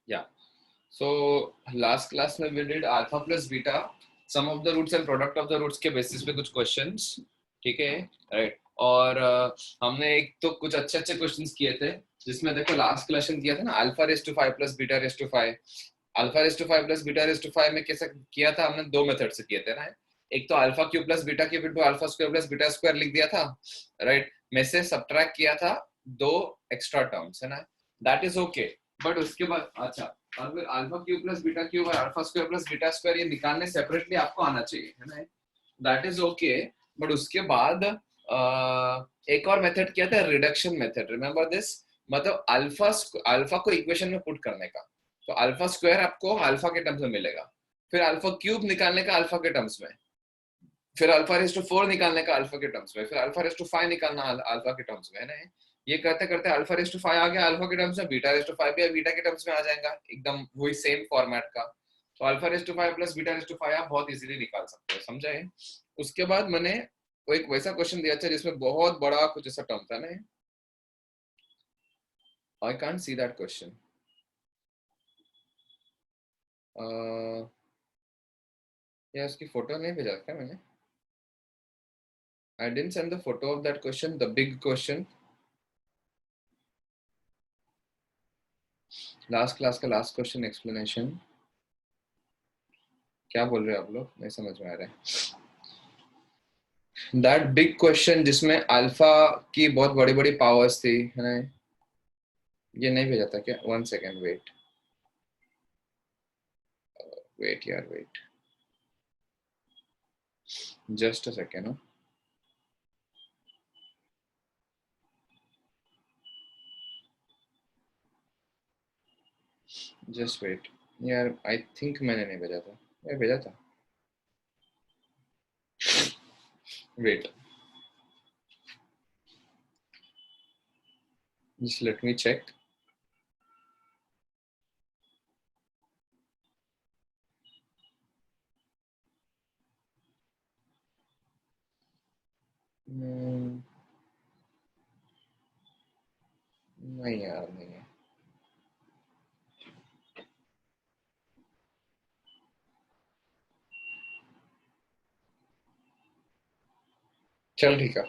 Yeah. So last class में we did alpha plus beta, sum of the roots and product of the roots के basis पे कुछ questions, ठीक है, right? और हमने एक तो कुछ अच्छे अच्छे questions किए थे, जिसमें देखो last question किया था ना alpha raised to 5 plus beta raised to 5, alpha raised to 5 plus beta raised to 5 में कैसे किया था हमने? दो मेथड से किए थे ना, एक तो alpha cube plus beta cube into alpha square plus beta square लिख दिया था, राइट? में से सब्ट्रैक्ट किया था दो एक्स्ट्रा टर्म्स, है ना, दैट इज ओके। बट उसके बाद अच्छा, और फिर alpha cube plus beta cube और alpha square plus beta square ये निकालने सेपरेटली आपको आना चाहिए, है ना, दैट इज ओके। बट उसके बाद एक और मेथड किया था, रिडक्शन मेथड, रिमेंबर दिस, मतलब अल्फा अल्फा को इक्वेशन में पुट करने का। तो अल्फा स्क्वायर आपको अल्फा के टर्म्स में मिलेगा, फिर अल्फा क्यूब निकालने का अल्फा के टर्म्स में, फिर अल्फा रेस टू 4 निकालने का अल्फा के टर्म्स में, फिर अल्फा रेस टू 5 निकालना अल्फा के टर्म्स में, है ना। ये करते करते अल्फा रेस टू 5 आ गया अल्फा के टर्म्स में, बीटा रेस टू 5 भी बीटा के टर्म्स में आ जाएगा, एकदम वही सेम फॉर्मेट का। तो alpha raise to 5 plus beta raise to 5 आप बहुत इजीली निकाल सकते हो, समझे। उसके बाद मैंने वो एक वैसा क्वेश्चन दिया था जिसमें बहुत बड़ा कुछ ऐसा टर्म था ना, I can't see that question. या उसकी फोटो नहीं भेजा क्या मैंने? I didn't send the photo of that question, the big question. Last class का लास्ट क्वेश्चन एक्सप्लेनेशन। क्या बोल रहे हो आप लोग, नहीं समझ में आ रहा है। दैट बिग क्वेश्चन जिसमें अल्फा की बहुत बड़ी बड़ी पावर्स थी, है ना। ये नहीं भेजा था क्या? वन सेकेंड, वेट वेट यार, wait just a second. Just wait यार, आई थिंक मैंने नहीं भेजा था, मैं भेजा था, wait just let me check. नहीं यार, नहीं है। चल ठीक है,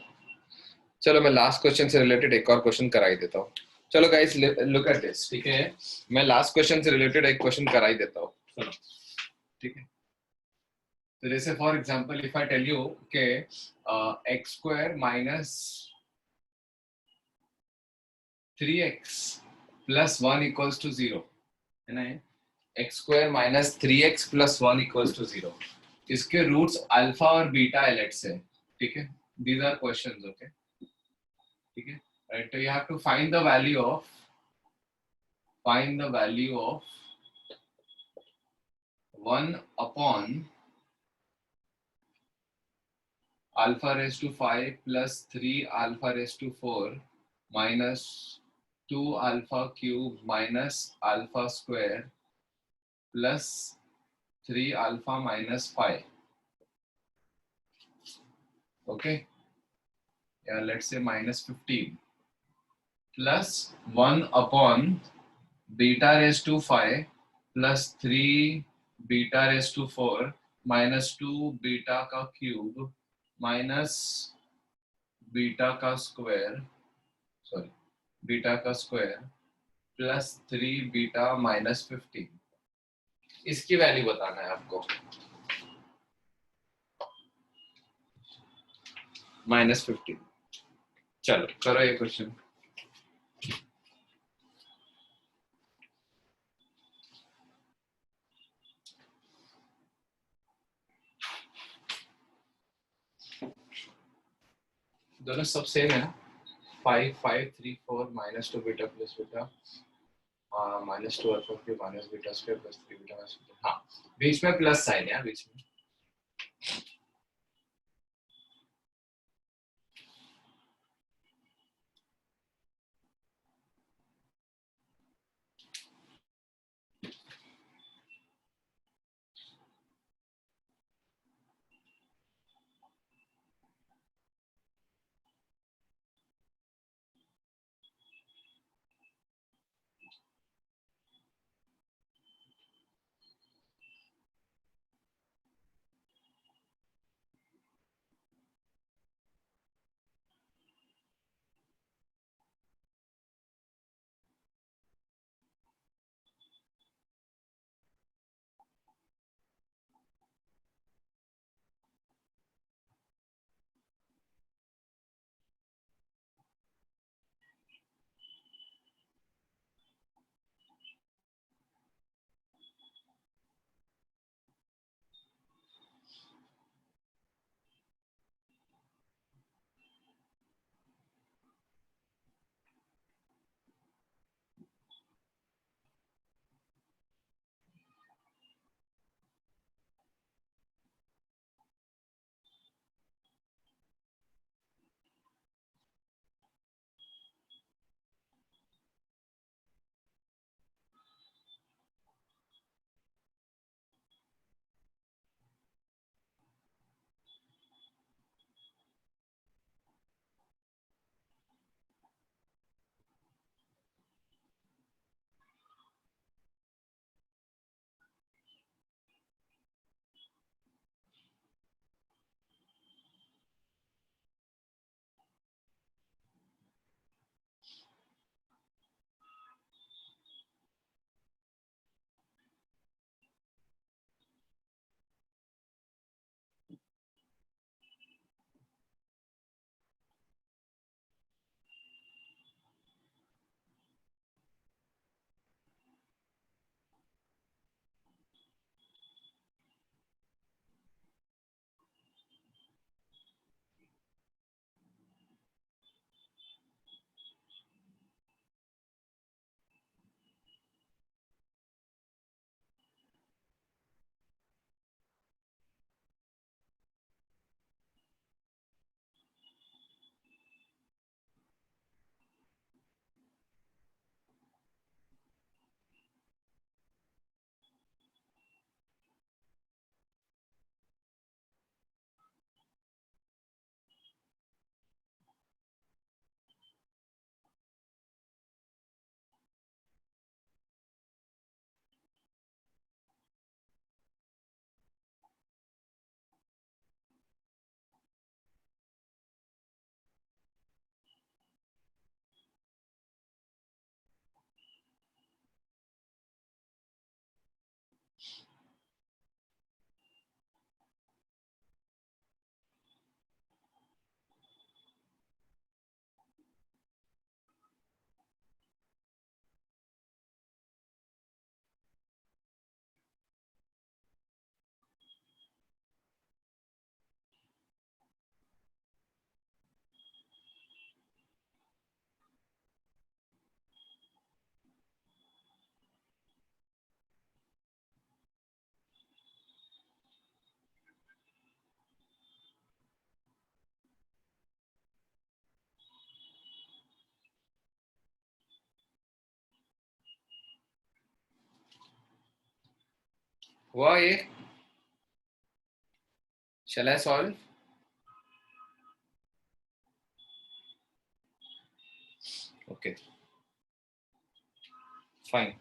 चलो मैं लास्ट क्वेश्चन से रिलेटेड एक और क्वेश्चन करा ही देता हूँ। चलो गाइस लुक एट दिस, ठीक है, मैं लास्ट क्वेश्चन से रिलेटेड एक क्वेश्चन करा ही देता हूँ, सुनो, ठीक है। तो जैसे for example if I tell you के X square minus 3x plus 1 equals to 0, है ना, X square minus 3x plus 1 equals to 0, इसके रूट्स अल्फा और बीटा एलेट्स है, ठीक है, दीज आर क्वेश्चंस, ओके, ठीक है, राइट। तो you have to find the value of 1 upon alpha raised to 5 plus 3 alpha raised to 4 minus 2 alpha cube minus alpha square plus 3 alpha minus 5. Okay, yeah, let's say minus 15 plus 1 upon beta raised to 5 plus 3 beta raised to 4 minus 2 beta का cube minus beta का square, sorry beta का square plus 3 beta minus 15, इसकी value बताना है आपको, -15। चलो करो ये क्वेश्चन। दोनों सब सेम है ना, 5 5 3 4 -2 beta plus beta -2 alpha cube minus beta square plus 3 beta minus, हाँ बीच में प्लस साइन है बीच में। हुआ ये? Shall I solve? Okay, fine.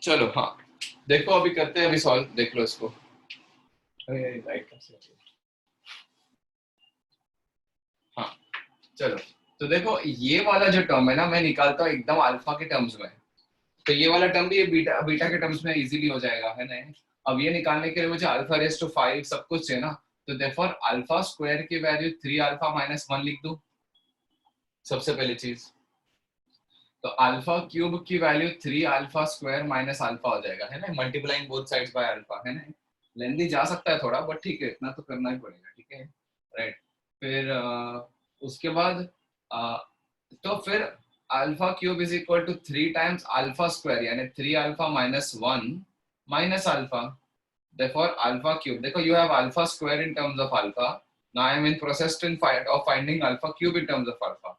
चलो हाँ, देखो अभी करते हैं, अभी सॉल्व देख लो इसको। राइट, हाँ चलो। तो देखो ये वाला जो टर्म है ना, मैं निकालता हूँ एकदम अल्फा के टर्म्स में। तो ये वाला टर्म भी ये बीटा बीटा के टर्म्स में इजीली हो जाएगा, है ना। अब ये निकालने के लिए मुझे अल्फा रेस टू 5 सब कुछ है ना। तो देयरफॉर अल्फा स्क्वायर की वैल्यू 3 अल्फा माइनस 1 लिख दूं, सबसे पहली चीज। तो अल्फा क्यूब की value 3 alpha square minus alpha हो जाएगा, है ना, multiplying both sides by alpha, है ना। लेंथी जा सकता है थोड़ा, बट ठीक है, इतना तो करना ही पड़ेगा, ठीक है, राइट। फिर उसके बाद तो फिर alpha cube is equal to 3 times alpha square, यानी 3 alpha minus 1 minus alpha. Therefore alpha cube, देखो you have alpha square in terms of alpha. Now I am in process of finding alpha cube in terms of alpha.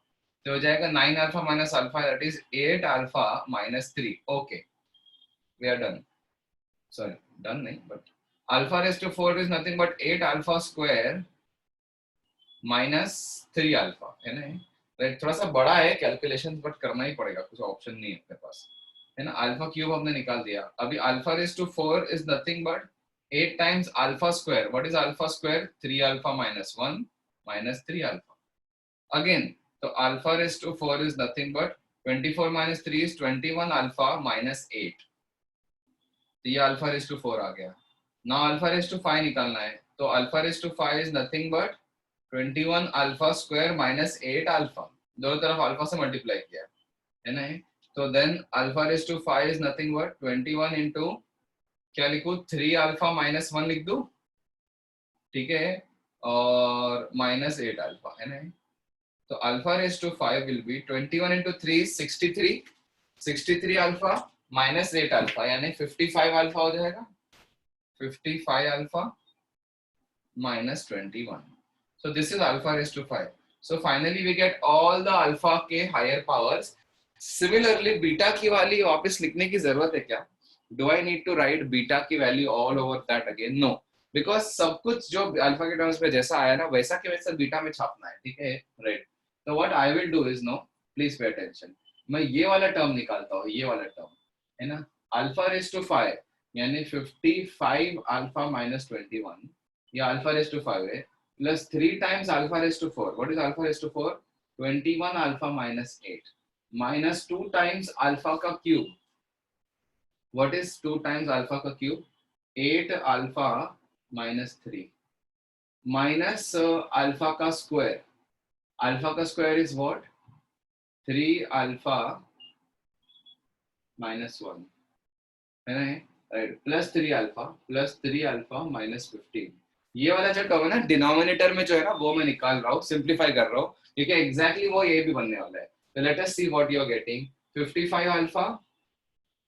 तो हो जाएगा 9 alpha minus alpha, that is 8 alpha minus 3. Okay, we are done. Sorry, done नहीं, but alpha raised to 4 is nothing but 8 alpha square minus 3 alpha, है ना। Right, थोड़ा सा बड़ा है कैलकुलेशन, बट करना ही पड़ेगा, कुछ ऑप्शन नहीं है अपने पास, है ना। अल्फा क्यूब हमने निकाल दिया। अभी alpha raise to 4 is nothing but 8 times alpha square. What is alpha square? 3 alpha minus 1 minus 3 alpha again. तो alpha raise to 4 is nothing but 24 minus 3 is 21 alpha minus 8। तो ये अल्फा रेज टू 4 आ गया। Now alpha raise to 5 निकालना है। तो alpha raise to 5 is nothing but 21 alpha square minus 8 alpha, दोनों तरफ alpha से मल्टीप्लाई किया, है ना। तो then alpha raise to 5 is nothing but 21 into क्या लिखूं, 3 अल्फा माइनस 1 लिख दूं, ठीक है, और -8 अल्फा है ना। तो alpha raise to 5 will be 21 into 3 63, 63 alpha -8 alpha यानी 55 अल्फा हो जाएगा, 55 alpha -21. So this is alpha raised to 5. So finally we get all the alpha के higher powers. Similarly बीटा की वाली वापस लिखने की जरूरत है क्या? Do I need to write beta की value all over that again? No. Because सब कुछ जो अल्फा के टर्म्स पे जैसा आया ना वैसा के वैसा बीटा में छापना है, ठीक है, right. So what I will do is, no, please pay attention. मैं ये वाला टर्म निकालता हूँ, ये वाला टर्म है ना, अल्फा रेज टू 5 यानी 55 अल्फा -21, या अल्फा रेज टू 5 है, plus 3 times alpha raised to 4. What is alpha raised to 4? 21 alpha minus 8. Minus 2 times alpha ka cube. What is 2 times alpha ka cube? 8 alpha minus 3. Minus alpha ka square. Alpha ka square is what? 3 alpha minus 1. Right. Plus 3 alpha minus 15. ये वाला जो term है ना denominator में जो है ना वो मैं निकाल रहा हूँ, सिंप्लीफाई कर रहा हूँ, क्योंकि एग्जैक्टली वो ये भी बनने वाला है. तो let us see what you are getting. 55 alpha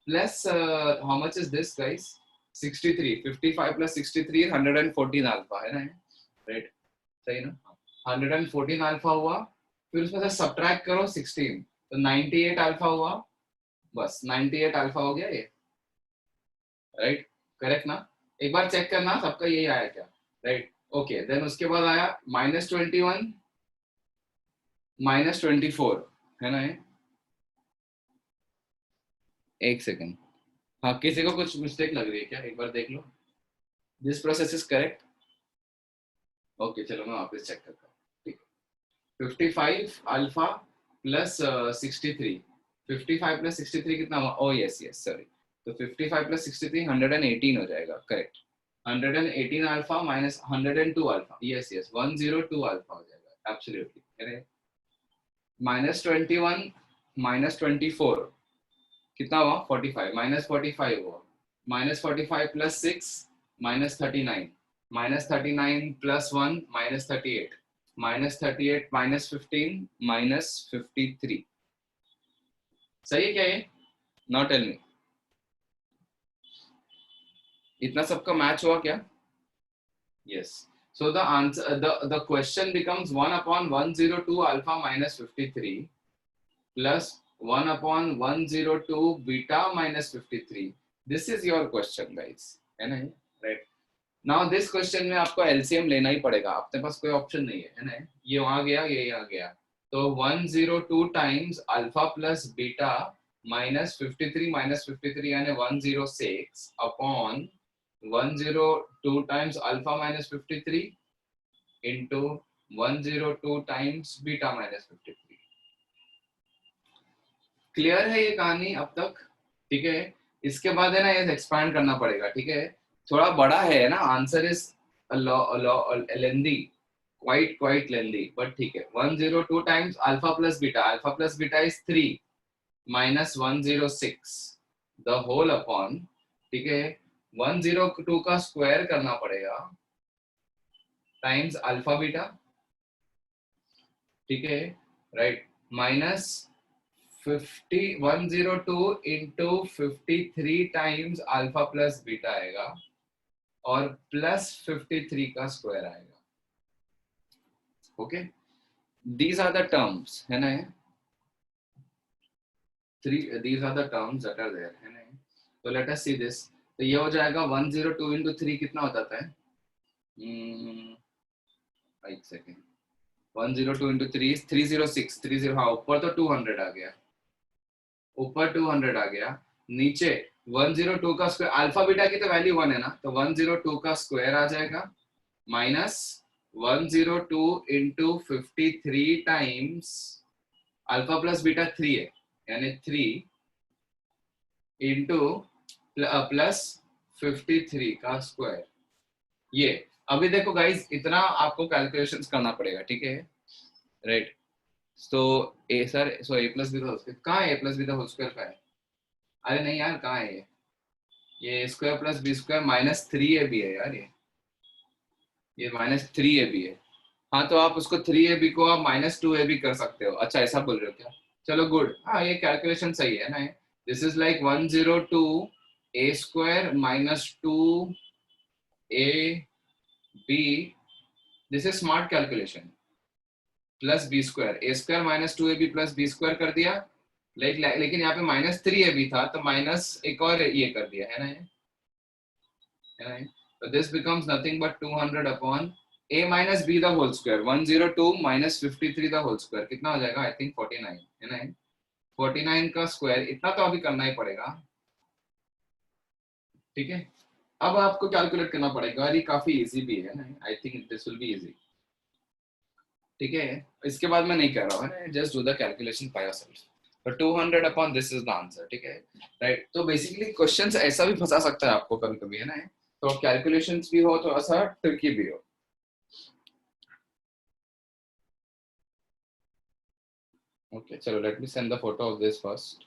plus how much is this guys? 63. 55 plus 63 114 alpha है ना, राइट, सही ना. 114 अल्फा हुआ, फिर उसमें से सब्ट्रैक्ट करो 16, तो 98 अल्फा हुआ, बस 98 अल्फा हो गया ये, राइट, करेक्ट ना. एक बार चेक करना सबका यही आया क्या, राइट. ओके, देन उसके बाद आया -21 -24 है ना. एक सेकंड, हाँ किसी को कुछ मिस्टेक लग रही है क्या, एक बार देख लो. This process is correct. Okay चलो मैं वापस चेक करता हूँ, ठीक है. 55 अल्फा प्लस 63, 55 प्लस 63 कितना हुआ? ओ यस यस सॉरी. तो 55 प्लस 63 118 हो जाएगा, correct. 118 alpha minus 102 alpha, yes yes 102 alpha हो जाएगा, एब्सोल्युटली करेक्ट. -21 -24 कितना हुआ? 45, -45 हुआ. -45 प्लस 6 -39, -39 प्लस 1 -38, -38 -15 -53. सही है क्या ये? Not tell me. इतना सबका मैच हुआ क्या? Yes. So the answer, the question becomes 1 upon 102 alpha minus 53 plus 1 upon 102 beta minus 53. This is your question guys, है ना, right. Now this question में आपको LCM लेना ही पड़ेगा, आपके पास कोई ऑप्शन नहीं है ना. ये वहां गया, ये यहाँ गया, तो 102 times alpha plus beta minus 53 यानी 106 upon 102 times alpha minus 53 into 102 times beta minus 53. Clear है ये कहानी अब तक? ठीक है. इसके बाद है ना ये एक्सपैंड करना पड़ेगा, ठीक है. थोड़ा बड़ा है ना, answer is lengthy, quite lengthy, but ठीक है. 102 times alpha plus beta is 3 minus 106 the whole upon, ठीक है, 102 का स्क्वायर करना पड़ेगा टाइम्स अल्फा बीटा, ठीक है, right, minus 102 into 53 times alpha plus beta आएगा और प्लस 53 का स्क्वायर आएगा. Okay, these are the terms है ना, these are the terms that are there है ना. तो लेट अस सी दिस. तो ये हो जाएगा 102 into 3 कितना हो जाता है? एक सेकेंड, 102 into 3 is 306, 30, हाँ ऊपर तो 200 आ गया, ऊपर 200 आ गया, नीचे 102 का स्क्वायर, अल्फा बीटा की तो वैल्यू 1 है ना, तो 102 का स्क्वायर आ जाएगा minus 102 into 53 times alpha plus beta 3 है यानी 3 इंटू प्लस 53 का स्क्वायर. ये अभी देखो गाइस, इतना आपको कैलकुलेशंस करना पड़ेगा, ठीक है, राइट. तो ए सर, सो ए प्लस बी का होल स्क्वायर कहाँ है? ए प्लस बी का होल स्क्वायर का है? अरे नहीं यार, कहाँ है ये स्क्वायर प्लस बी स्क्वायर -3 ए भी है यार ये. ये -3ab है। हाँ तो आप उसको 3ab को आप -2ab कर सकते हो। अच्छा ऐसा बोल रहे हो क्या? चलो गुड, हाँ ये कैलकुलेशन सही है ना। This is like 102 a square -2ab, this is smart calculation, plus B square, A square -2ab plus B square कर दिया। लेकिन यहाँ पे -3ab था तो माइनस एक और ये कर दिया है ना ये, है ना? तो this becomes nothing but 200 upon a minus b the whole square, 102 minus 53 the whole square कितना हो जाएगा? आई थिंक 49 है ना? 49 का स्क्वायर इतना तो अभी करना ही पड़ेगा, ठीक है। अब आपको कैलकुलेट करना पड़ेगा, ये काफी इजी भी है ना, I think this will be easy, ठीक है। इसके बाद मैं नहीं कर रहा हूँ, just do the calculation by yourself. तो 200 upon this is the answer, ठीक है, राइट। तो बेसिकली क्वेश्चंस ऐसा भी फंसा सकता है आपको कभी कभी, है ना, तो कैलकुलेशंस भी हो थोड़ा सा ट्रिकी भी हो। ओके चलो, let me send the photo of this first.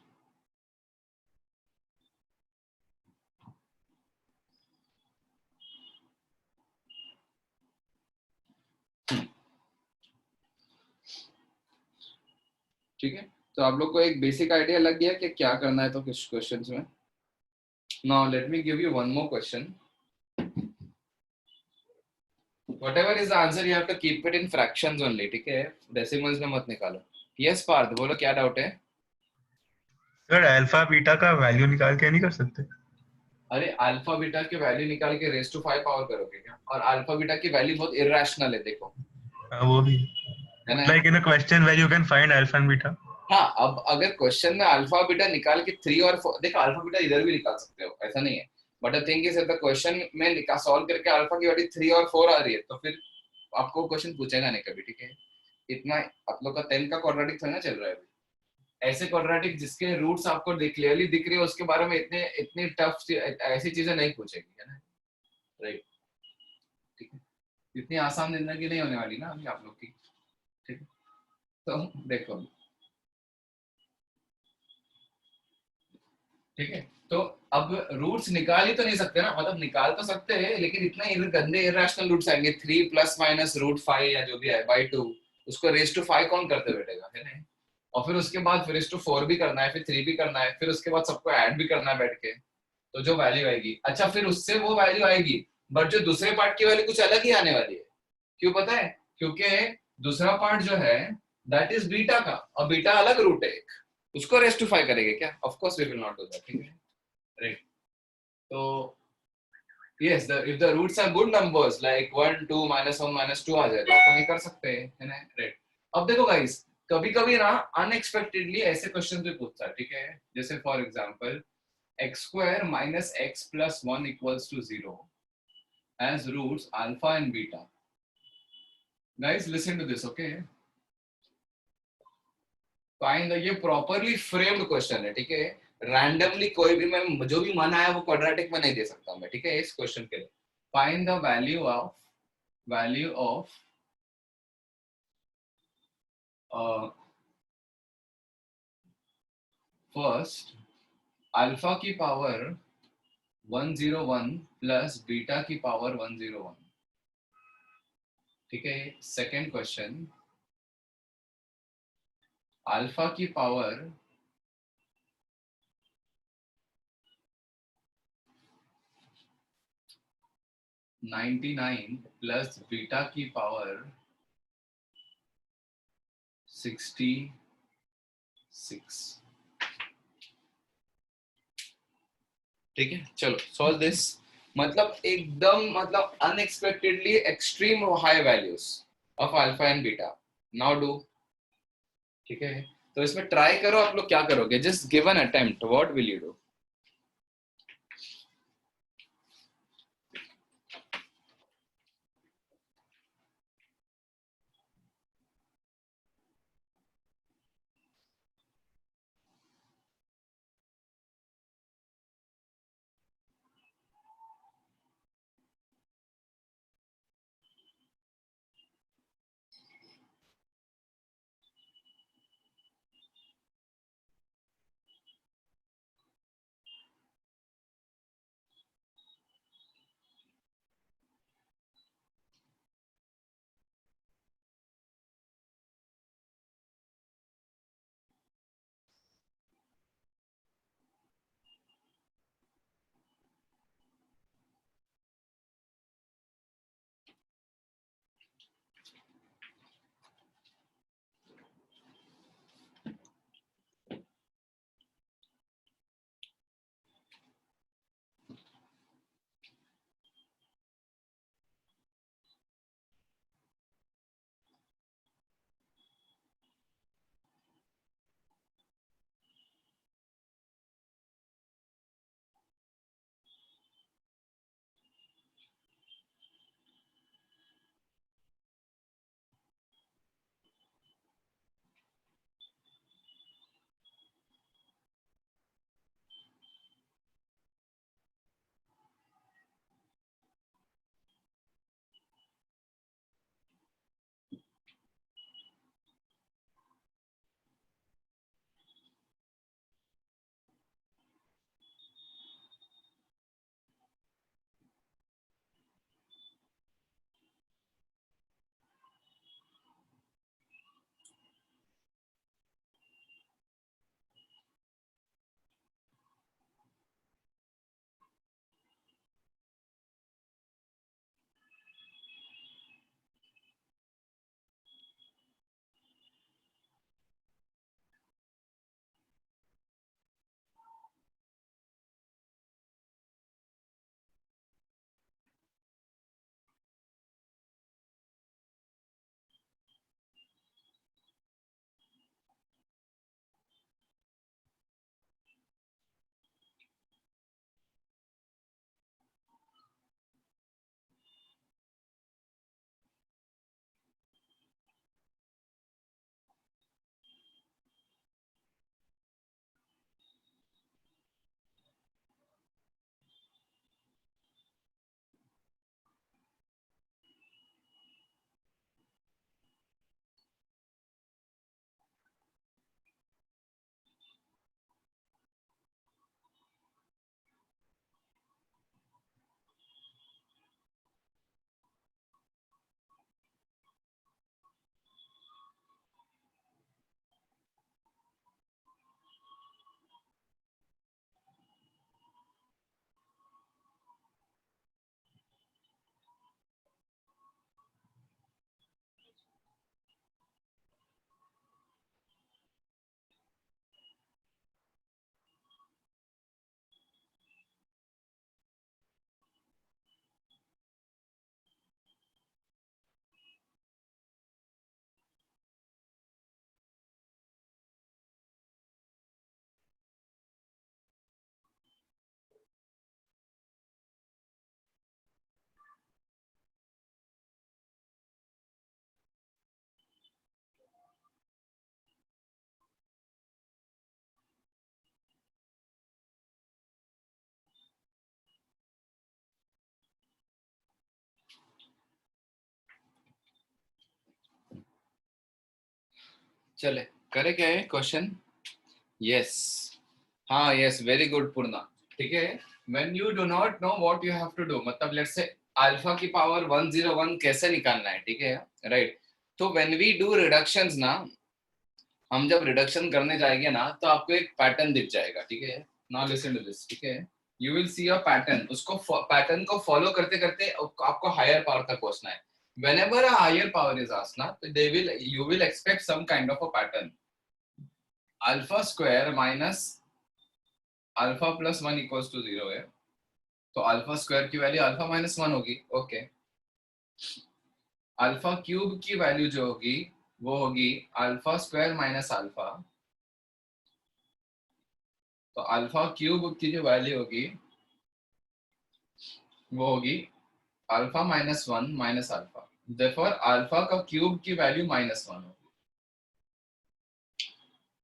ठीक है, तो आप लोग को एक बेसिक आइडिया लग गया कि क्या करना है तो किस क्वेश्चंस में। Now let me give you one more question. Whatever is the answer, you have to keep it in fractions only, ठीक है, डेसिमल्स में मत निकालो। यस पार्थ, बोलो क्या डाउट है? सर अल्फा बीटा का वैल्यू निकाल के नहीं कर सकते? अरे अल्फा बीटा की वैल्यू निकाल के रेस टू 5 पावर करोगे क्या? और अल्फा बीटा की वैल्यू बहुत इरेशनल है, देखो, वो भी, है ना? Like in a question where you can find alpha and beta. हाँ, अब अगर क्वेश्चन में अल्फा बीटा निकाल के 3 और 4, देखो अल्फा बीटा इधर भी निकाल सकते हो, ऐसा नहीं है, but the thing is the question में निकाल सॉल्व करके अल्फा की वैल्यू 3 और 4 आ रही है तो फिर आपको क्वेश्चन पूछेगा नहीं कभी, ठीक है। इतना आप लोग का 10 का क्वाड्रेटिक थोड़ा ना चल रहा है अभी। ऐसे क्वाड्रेटिक जिसके रूट्स आपको क्लियरली दिख रही है उसके बारे में इतने इतनी टफ ऐसी चीजें नहीं पूछेगी, है ना, राइट, ठीक है। इतनी आसान जिंदगी नहीं होने वाली ना अभी आप लोग की, ठीक है। तो देखो, ठीक है, तो अब रूट्स निकाल ही तो नहीं सकते ना, मतलब निकाल तो सकते हैं लेकिन इतना गंदे इरेशनल रूट्स आएंगे, 3 प्लस माइनस रूट 5 या जो भी है बाई 2, उसको रेस टू 5 कौन करते बैठेगा, है ना? और फिर उसके बाद फिर रेस टू 4 भी करना है, फिर 3 भी करना है, फिर उसके बाद सबको ऐड भी करना है बैठ के, तो जो वैल्यू आएगी, अच्छा फिर उससे वो वैल्यू आएगी, बट जो दूसरे पार्ट की वैल्यू कुछ अलग ही आने वाली है। क्यों पता है? क्योंकि दूसरा पार्ट जो है दैट इज बीटा का, और बीटा अलग रूट है एक, उसको रेस्टिफाई करेंगे क्या? Of course we will not do that, ठीक है, राइट। तो yes, the if the roots are good numbers like 1 2 -1 -2 आ जाए तो अपन ये कर सकते हैं, है ना, राइट। अब देखो गाइस, कभी कभी ना अनएक्सपेक्टेडली ऐसे क्वेश्चन भी पूछता है, ठीक है, जैसे for example x square minus x plus 1 equals to 0 as roots alpha and beta. Guys, listen to this, okay? Find the, ये प्रॉपरली फ्रेम्ड क्वेश्चन है, ठीक है, रैंडमली कोई भी मैं जो भी मन आया वो क्वाड्रेटिक में नहीं दे सकता मैं, ठीक है, इस क्वेश्चन के लिए। Find the value of first alpha की पावर 101 प्लस बीटा की पावर 101, ठीक है। सेकेंड क्वेश्चन, अल्फा की पावर 99 प्लस बीटा की पावर 66, ठीक है। चलो सॉल्व दिस, मतलब एकदम मतलब unexpectedly extreme high values of alpha and beta, now do, ठीक है। तो इसमें ट्राई करो, आप लोग क्या करोगे, just give an attempt, what will you do? चले करे क्या है क्वेश्चन? यस, हाँ यस, वेरी गुड पूर्णा। ठीक है, when you do not know what you have to do, मतलब लेट्स से अल्फा की पावर 101 कैसे निकालना है, ठीक है राइट। तो व्हेन वी डू रिडक्शंस ना, हम जब रिडक्शन करने जाएंगे ना तो आपको एक पैटर्न दिख जाएगा, ठीक है। नाउ लिसन टू दिस, ठीक है, you will C a pattern, उसको पैटर्न को फॉलो करते करते आपको हायर पावर तक पहुंचना है। whenever a higher power is asked na, they will, you will expect some kind of a pattern, alpha square minus alpha plus 1 equals to 0 है, तो अल्फा स्क्वायर की वैल्यू अल्फा माइनस 1 होगी, okay. Alpha cube की value जो होगी वो होगी alpha square minus alpha, तो अल्फा क्यूब की जो वैल्यू होगी वो होगी alpha minus 1 minus alpha, therefore alpha का क्यूब की वैल्यू माइनस 1 होगी।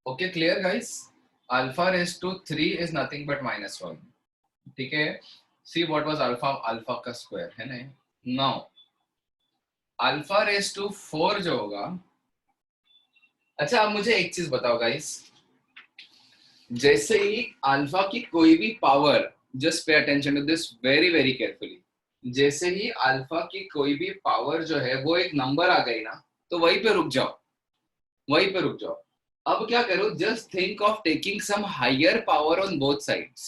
Okay clear guys, alpha raise to 3 is nothing but minus 1, ठीक है। See what was alpha, alpha का स्क्वायर है ना। नाउ अल्फा रेज टू 4 जो होगा, अच्छा अब मुझे एक चीज बताओ गाइस, जैसे ही अल्फा की कोई भी power, just pay attention to this very very carefully, जैसे ही अल्फा की कोई भी पावर जो है वो एक नंबर आ गई ना, तो वहीं पे रुक जाओ, वहीं पे रुक जाओ। अब क्या करो, just think of taking some higher power on both sides.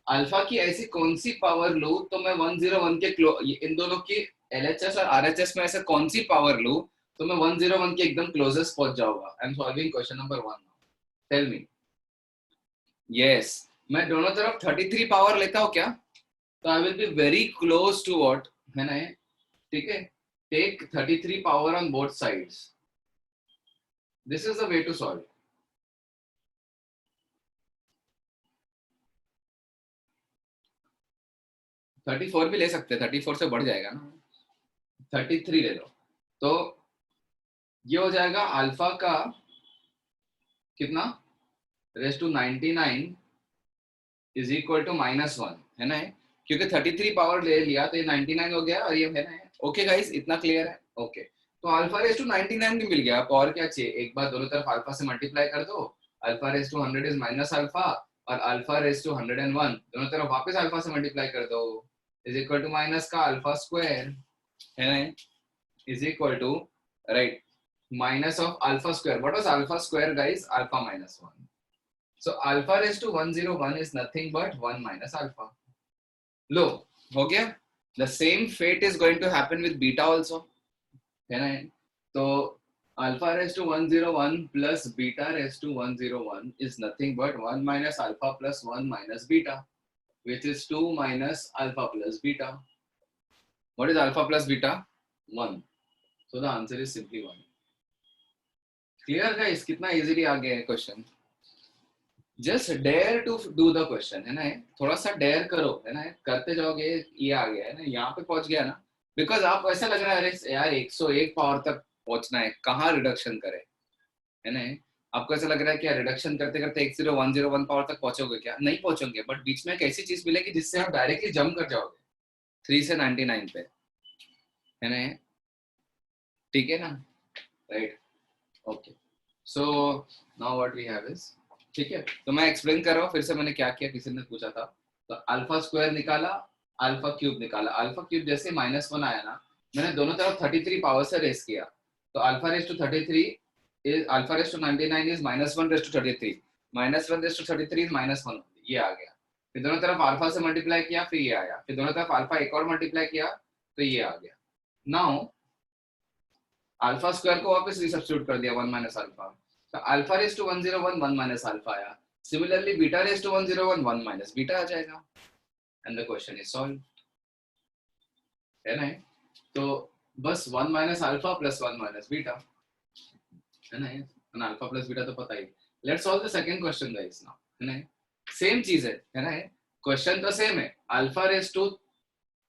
Alpha की ऐसी कौन सी पावर लूं तो मैं 101 के इन दोनों की एलएचएस और आरएचएस में ऐसे कौन सी पावर लूं तो मैं 101 के एकदम क्लोजेस्ट पहुंच जाऊंगा। I am solving question number 1 now, tell me. Yes, मैं दोनों तरफ 33 पावर लेता हूं क्या, तो I will be very close to what, है ना, ठीक है। Take 33 power on both sides, this is the way to solve. 34 भी ले सकते हैं, 34 से बढ़ जाएगा ना, 33 ले लो, तो ये हो जाएगा अल्फा का कितना, raise to 99 is equal to minus 1, है ना, क्योंकि 33 पावर ले लिया तो ये 99 हो गया, और ये है ना। ओके गाइस, इतना क्लियर है, ओके। तो अल्फा रेस टू 99 भी मिल गया, आपको और क्या चाहिए, एक बार दोनों तरफ अल्फा से मल्टीप्लाई कर दो, alpha raise to 100 is minus alpha, और अल्फा रेस टू 101 दोनों तरफ वापस अल्फा से मल्टीप्लाई कर दो, इज इक्वल टू माइनस का अल्फा स्क्वायर, है ना, is equal to, right, minus of alpha square. What was alpha square guys? Alpha minus 1. So alpha raised to 101 is nothing but 1 minus alpha. लो हो गया। The same fate is going to happen with beta also, है ना। तो alpha raised to 101 plus beta raised to 101 is nothing but 1 minus alpha plus 1 minus beta, which is 2 minus alpha plus beta. What is alpha plus beta? 1. So the answer is simply 1. Clear guys, कितना easily आ गया है question. Just dare to do the question, है ना, थोड़ा सा dare करो, है ना, करते जाओगे ये आ गया, है ना, यहाँ पे पहुंच गया ना। बिकॉज आपको ऐसा लग रहा है अरे यार 101 पावर तक पहुंचना है, कहाँ रिडक्शन करे, है ना। आपको ऐसा लग रहा है कि रिडक्शन करते करते 101 पावर तक पहुंचोगे, क्या नहीं पहुंचोगे, बट बीच में एक ऐसी चीज मिलेगी जिससे आप डायरेक्टली जंप कर जाओगे 3 से 99 पे, है ना, ठीक है ना, right, okay. So now what we have is, ठीक है, तो मैं एक्सप्लेन कर रहा हूँ फिर से, मैंने क्या किया, किसी ने पूछा था, तो अल्फा स्क्वायर निकाला, अल्फा क्यूब निकाला, अल्फा क्यूब जैसे -1 आया ना, मैंने दोनों तरफ 33 पावर से रेस किया, तो alpha raise to 33 is alpha raise to 99 is -1 raise to 33, -1 raise to 33 is -1, ये आ गया। फिर दोनों तरफ अल्फा से मल्टीप्लाई किया, फिर ये आया, फिर दोनों तरफ अल्फा एक और मल्टीप्लाई किया, तो ये आ गया। नाउ अल्फा स्क्वायर को वापस रिसब्स्टिट्यूट कर दिया 1 माइनस अल्फा, तो alpha raise to 101 1 minus alpha आया, similarly beta raise to 101 1 minus beta आ जाएगा, and the question is solve, है ना। तो बस 1 minus alpha plus 1 minus beta, है ना, अल्फा प्लस बीटा तो पता ही। Let's solve the second question guys now, है ना, सेम चीज है ना, क्वेश्चन तो सेम है, अल्फा रेस टू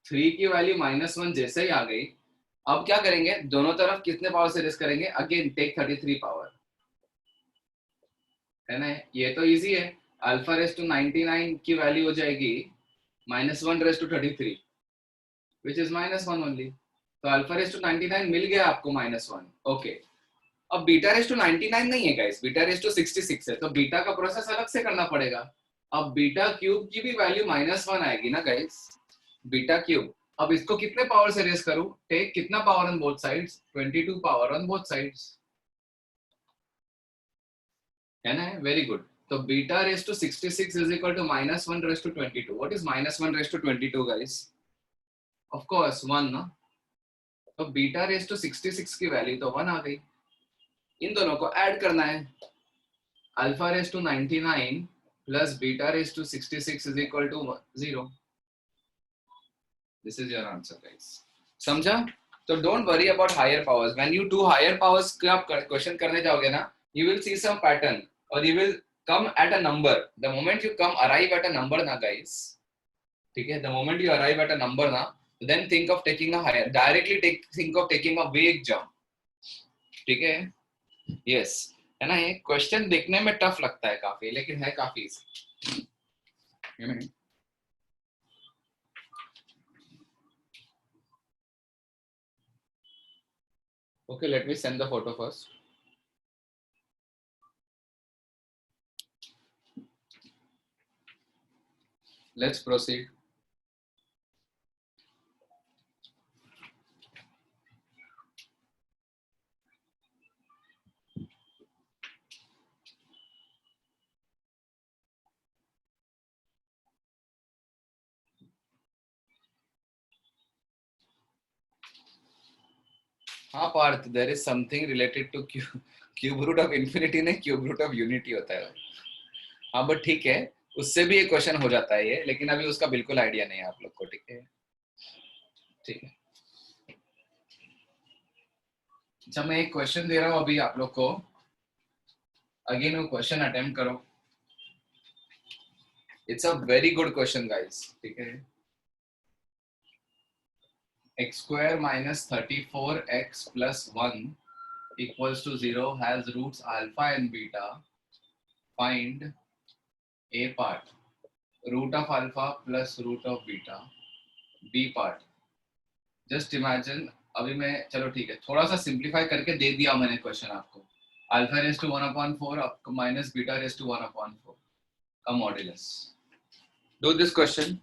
3 की वैल्यू -1 जैसे ही आ गई, अब क्या करेंगे, दोनों तरफ कितने पावर से रेस करेंगे, अगेन टेक 33 पावर, है ना, ये तो इजी है, अल्फा रेस टू 99 की वैल्यू हो जाएगी -1 raise to 33 which is -1 only, तो अल्फा रेस टू 99 मिल गया आपको -1, ओके। अब बीटा रेस टू 99 नहीं है गाइस, बीटा रेस टू 66 है, तो बीटा का प्रोसेस अलग से करना पड़ेगा। अब बीटा क्यूब की भी वैल्यू -1 आएगी ना गाइस, बीटा क्यूब। अब इसको कितने पावर से रेस करूं, टेक कितना power on both sides, 22 power on both sides, है ना, वेरी गुड। तो beta raise to 66 is equal to -1 raise to 22। What is -1 raise to 22 guys? Of course 1 ना। तो बीटा रेस टू 66 की value तो 1 आ गई। इन दोनों को ऐड करना है, alpha raise to 99 plus beta raise to 66 is equal to 0। This is your answer guys, समझा? तो don't worry about higher powers, when you do higher powers का आप क्वेश्चन करने जाओगे ना, you will see some pattern और you will come at a number. The moment you come arrive at a number ना guys, ठीक है, the moment you arrive at a number ना, then think of taking a higher, directly think of taking a big jump, ठीक है? Yes, है ना, ये question देखने में टफ लगता है काफी, लेकिन है काफी इजी, है ना? Okay, let me send the photo first. Let's proceed. हाँ Partha, there is something related to cube root of infinity ने cube root of unity होता है। हाँ बट ठीक है, उससे भी एक क्वेश्चन हो जाता है ये, लेकिन अभी उसका बिल्कुल आइडिया नहीं है आप लोग को, ठीक है? ठीक है, अच्छा मैं एक क्वेश्चन दे रहा हूँ अभी आप लोग को, अगेन वो क्वेश्चन अटेम्प्ट करो। It's a very good question guys, ठीक है? x square minus 34x plus 1 equals to 0 has roots alpha and beta. Find a part, root of alpha plus root of beta. B part, just imagine, अभी मैं, चलो ठीक है, थोड़ा सा simplify करके दे दिया मैंने क्वेश्चन आपको। Alpha raise to 1/4 minus beta raise to 1/4 का modulus. Do this question.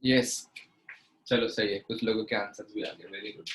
Yes, चलो सही है, कुछ लोगों के आंसर्स भी आ गए, वेरी गुड।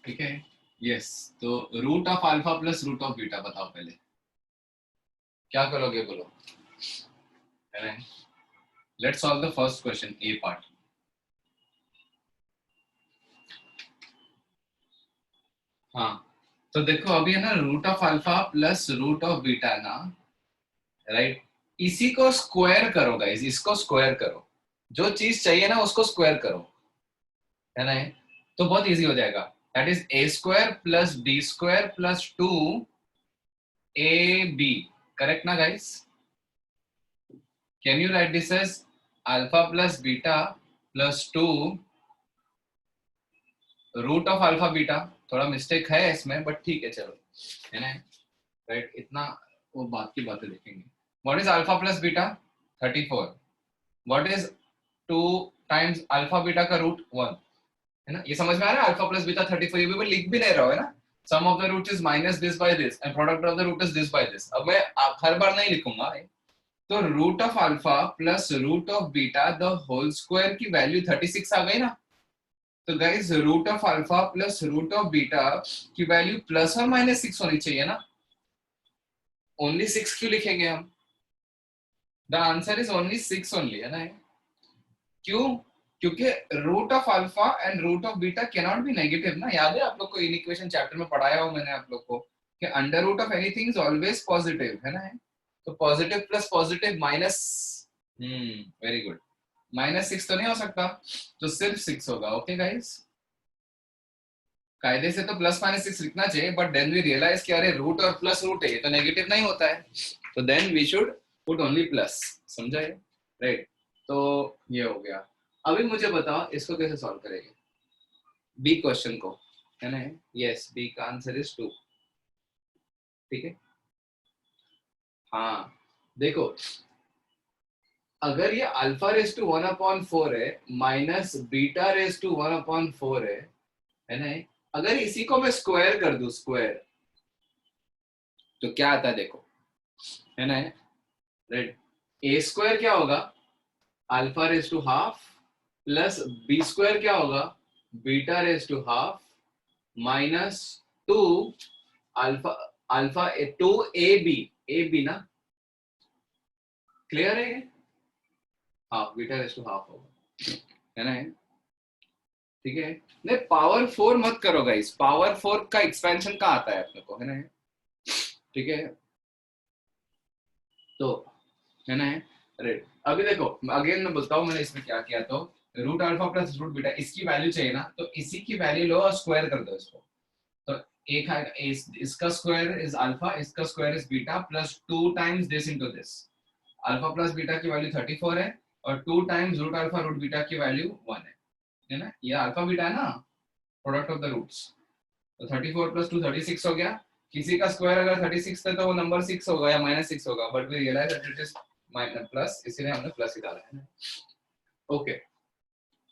ठीक है, यस। तो root of alpha plus root of beta बताओ पहले क्या करोगे, बोलो। Let's solve the first question, A part. हाँ, तो देखो अभी है ना, root of alpha plus root of beta ना, राइट, इसी को स्क्वायर करो गाइस, इसको स्क्वायर करो, जो चीज चाहिए ना उसको स्क्वायर करो, है ना, तो बहुत इजी हो जाएगा। That is A square plus B square plus 2ab, correct ना guys? Can you write this as alpha plus beta plus 2 root of alpha beta? थोड़ा मिस्टेक है इसमें बट ठीक है, चलो, है ना, राइट, इतना वो बात की बातें देखेंगे। What is alpha plus beta? 34। What is 2 times alpha beta का रूट 1, है ना, ये समझ में आ रहा है? अल्फा प्लस बीटा 34, ये भी लिख भी नहीं रहा है ना। Sum of the root is minus this by this and product of the root is this by this. अब मैं हर बार नहीं लिखूंगा, तो root of alpha plus root of beta the whole square की वैल्यू 36 आ गई ना। तो guys root of alpha plus root of beta की वैल्यू प्लस और माइनस 6 होनी चाहिए ना। ओनली 6 क्यों लिखेंगे हम? The answer is only 6 only, है ना। क्यों? क्योंकि root of alpha and root of beta can not be negative ना। याद है आप लोग को, इन इक्वेशन चैप्टर में पढ़ाया हो मैंने आप लोग को कि under root of anything is always positive, है ना। तो positive plus positive minus, very good, -6 तो नहीं हो सकता, तो सिर्फ 6 होगा। ओके गाइस, कायदे से तो प्लस माइनस 6 लिखना चाहिए, बट देन वी रियलाइज कि अरे रूट और प्लस रूट है, ये तो नेगेटिव नहीं होता है, तो then we should put only plus. समझा ये, राइट? तो ये हो गया। अभी मुझे बताओ इसको कैसे सॉल्व करेंगे, बी क्वेश्चन को, है ना। यस, बी का आंसर इज 2। ठीक है, हाँ, देखो अगर ये अल्फा रेस टू 1/4 है माइनस बीटा रेस टू 1/4 है ना, अगर इसी को मैं स्क्वायर कर दूं, स्क्वायर, तो क्या आता है देखो, है ना, राइट। ए स्क्वायर क्या होगा? Alpha raise to half plus B square क्या होगा? Beta raise to half minus 2 alpha, alpha 2ab, A B ना, क्लियर है? Half, beta raise to half होगा, है ना। ठीक है, नहीं पावर 4 मत करो गाइस, पावर 4 का एक्सपेंशन कहाँ आता है अपने को, है ना। ठीक है, तो है ना, राइट। अभी देखो अगेन मैं बोलता हूँ मैंने इसमें क्या किया, तो root alpha plus root beta, इसकी वैल्यू चाहिए ना, तो इसी की वैल्यू लो और स्क्वायर कर दो इसको। तो एक है इसका स्क्वायर इज अल्फा, इसका square is beta plus 2 times this into this. Alpha plus beta की वैल्यू 34 है और 2 times root alpha root beta की वैल्यू 1 है ना। ये अल्फा बीटा है ना, प्रोडक्ट ऑफ द रूट्स। तो 34 प्लस 2 36 हो गया। किसी का स्क्वायर अगर 36 है तो वो नंबर 6 होगा या -6 होगा, but we realize that it is minus plus, इसीलिए हमने प्लस ही डाला है। ओके,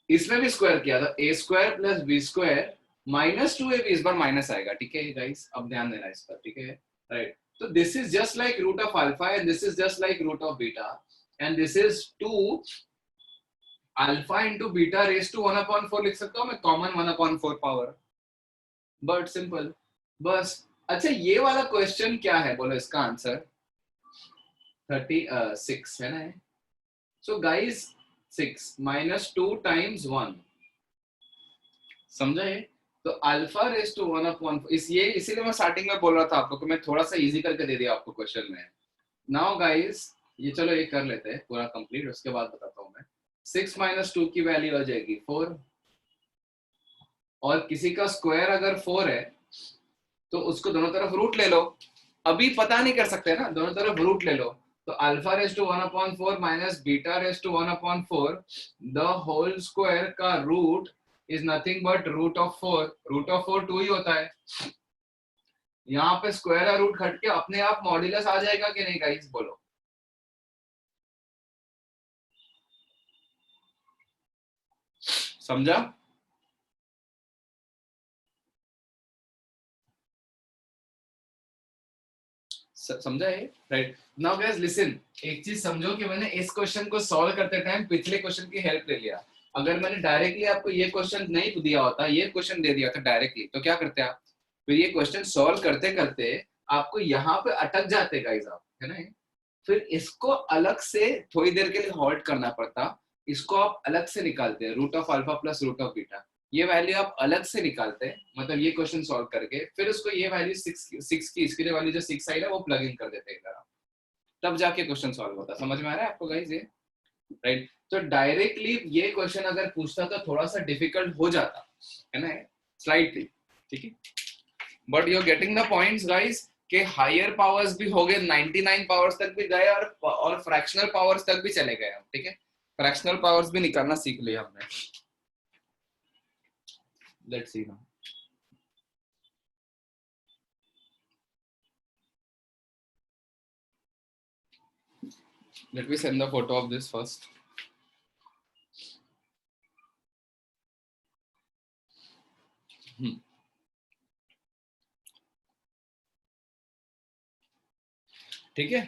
इसमें भी स्क्वायर किया था, A square plus B square minus 2ab, इस बार माइनस आएगा, ठीक है गाइस, अब ध्यान देना इस पर, ठीक है, राइट। तो this is just like root of alpha and this is just like root of beta and this is 2 alpha into beta raise to 1/4 लिख सकता हूँ मैं, कॉमन 1/4 पावर, बट सिंपल, बस। अच्छा ये वाला क्वेश्चन क्या है बोलो, इसका आंसर 36 है ना। सो गाइस 6 माइनस 2 टाइम्स 1, समझा ये? तो अल्फा रेस टू 1/4, ये इसीलिए मैं स्टार्टिंग में बोल रहा था आपको कि मैं थोड़ा सा इजी करके दे दिया आपको क्वेश्चन में। नाउ गाइस ये चलो ये कर लेते हैं पूरा कंप्लीट, उसके बाद बताता हूँ मैं। 6 माइनस 2 की वैल्यू आ जाएगी 4, और किसी का स्क्वायर अगर 4 है तो उसको दोनों तरफ रूट ले लो। अभी पता नहीं कर सकते ना, दोनों तरफ रूट ले लो। तो alpha raise to 1/4 minus beta raise to 1/4 the whole square का root is nothing but root of 4। Root of 4 2 ही होता है। यहाँ पे स्क्वायर और रूट घट के अपने आप मॉड्यूलस आ जाएगा कि नहीं गाइस, बोलो। समझा? समझा है, राइट। नाउ गाइस लिसन, एक चीज समझो कि मैंने इस क्वेश्चन को सॉल्व करते टाइम पिछले क्वेश्चन की हेल्प ले लिया। अगर मैंने डायरेक्टली आपको ये क्वेश्चन नहीं दिया होता, ये क्वेश्चन दे दिया था डायरेक्टली, तो क्या करते आप? फिर ये क्वेश्चन सॉल्व करते करते आपको यहाँ पे अटक जाते गाइस आप, है ना? फिर इसको अलग से थोड़ी देर के लिए हॉल्ट करना पड़ता, इसको आप अलग से निकालते हैं, root of alpha plus root of beta, ये वैल्यू आप अलग से निकालते हैं, मतलब ये क्वेश्चन सॉल्व करके फिर उसको ये वैल्यू सिक्स की इसके लिए वैल्यू जो 6 आई है वो प्लग इन कर देते हैं इधर, तब जाके क्वेश्चन सॉल्व होता। समझ में आ रहा है आपको गाइस ये? राइट। तो डायरेक्टली ये क्वेश्चन अगर पूछता तो थोड़ा सा डिफिकल्ट हो जाता है ना, स्लाइटली, ठीक है, but you are getting the points guys के हायर पावर्स भी हो गए, 99 पावर्स तक भी गए और फ्रैक्शनल पावर्स तक भी चले गए हम, ठीक है, फ्रैक्शनल पावर्स भी निकालना सीख लिया हमने। Let's see now, let me send the photo of this first. ठीक है,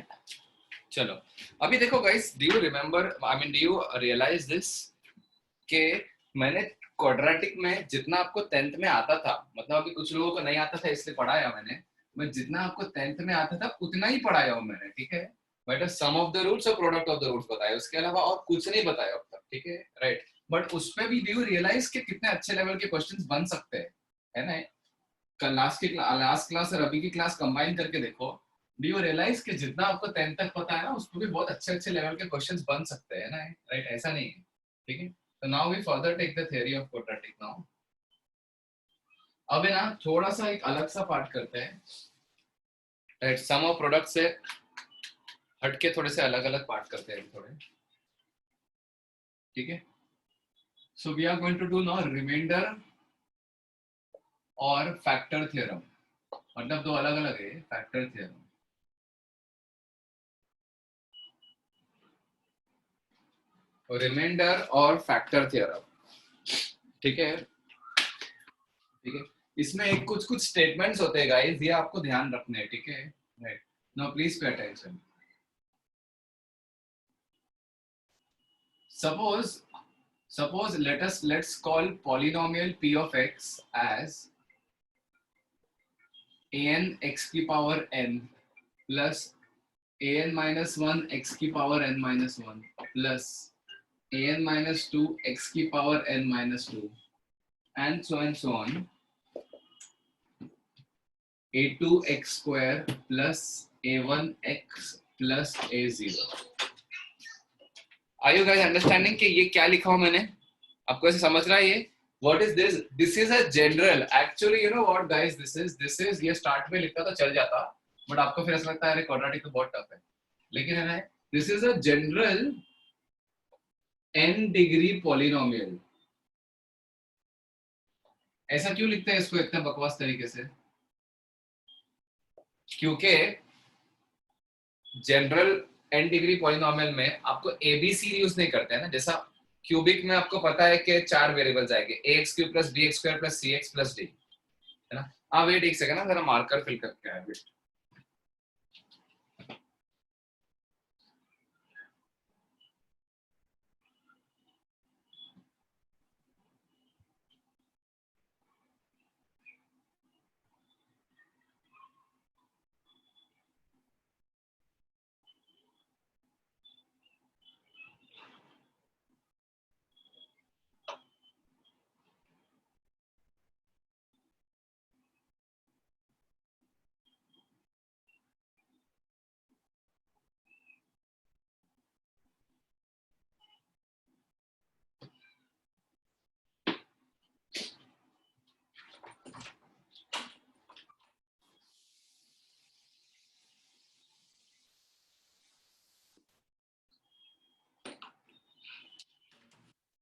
चलो अभी देखो guys, do you remember, I mean do you realize this कि मैंने क्वाड्रेटिक में जितना आपको 10th में आता था, मतलब अभी कुछ लोगों को नहीं आता था इसलिए पढ़ाया मैंने, मैं जितना आपको 10th में आता था उतना ही पढ़ाया हूं मैंने, ठीक है, but sum of the roots और प्रोडक्ट ऑफ द रूट्स बताया, उसके अलावा और कुछ नहीं बताया अब तक, ठीक है, राइट। बट उसमें भी डू यू रियलाइज कि कितने अच्छे लेवल के क्वेश्चंस बन सकते हैं, है ना? लास्ट क्लास और अभी की क्लास कंबाइन करके देखो, डू यू रियलाइज कि जितना आपको 10th तक पता है ना, उसमें भी बहुत अच्छे अच्छे लेवल के क्वेश्चंस बन सकते हैं ना, राइट? ऐसा नहीं है, ठीक है। So now we further take the theory of quadratic now. अब है ना थोड़ा सा एक अलग सा पार्ट करते हैं, राइट, सम ऑफ प्रोडक्ट से हटके थोड़े से अलग अलग पार्ट करते हैं थोड़े, ठीक है। So we are going to do now remainder और फैक्टर थ्योरम, मतलब दो अलग अलग है फैक्टर थ्योरम, रिमाइंडर और फैक्टर थ्योरम, ठीक है, ठीक है। इसमें एक कुछ कुछ स्टेटमेंट्स होते हैं गाइस, ये आपको ध्यान रखने हैं, ठीक है, right. Now please pay attention. Suppose let's call polynomial p of x as an x की power n plus an minus 1 x की power n minus 1 plus an minus 2 x की power n minus 2 and so on, a2x square plus a1x plus a0। Are you guys understanding कि ये क्या लिखा हूं मैंने? आपको ऐसे समझ रहा है ये? What is this? This is a general. Actually, you know what, guys? This is ये स्टार्ट में लिखता तो चल जाता, बट आपको फिर ऐसा लगता है अरे क्वाड्रेटिक तो बहुत टफ है, लेकिन है ना, this is a general n degree polynomial. ऐसा क्यों लिखते हैं इसको इतना बकवास तरीके से? क्योंकि जनरल n डिग्री पॉलिनोमियल में आपको एबीसी यूज नहीं करते हैं ना, जैसा क्यूबिक में आपको पता है कि 4 वेरिएबल्स आएंगे, ax cube plus bx square plus cx plus d, है ना? हाँ वेट एक सेकंड ना, जरा मार्कर फिल करके आया वेट।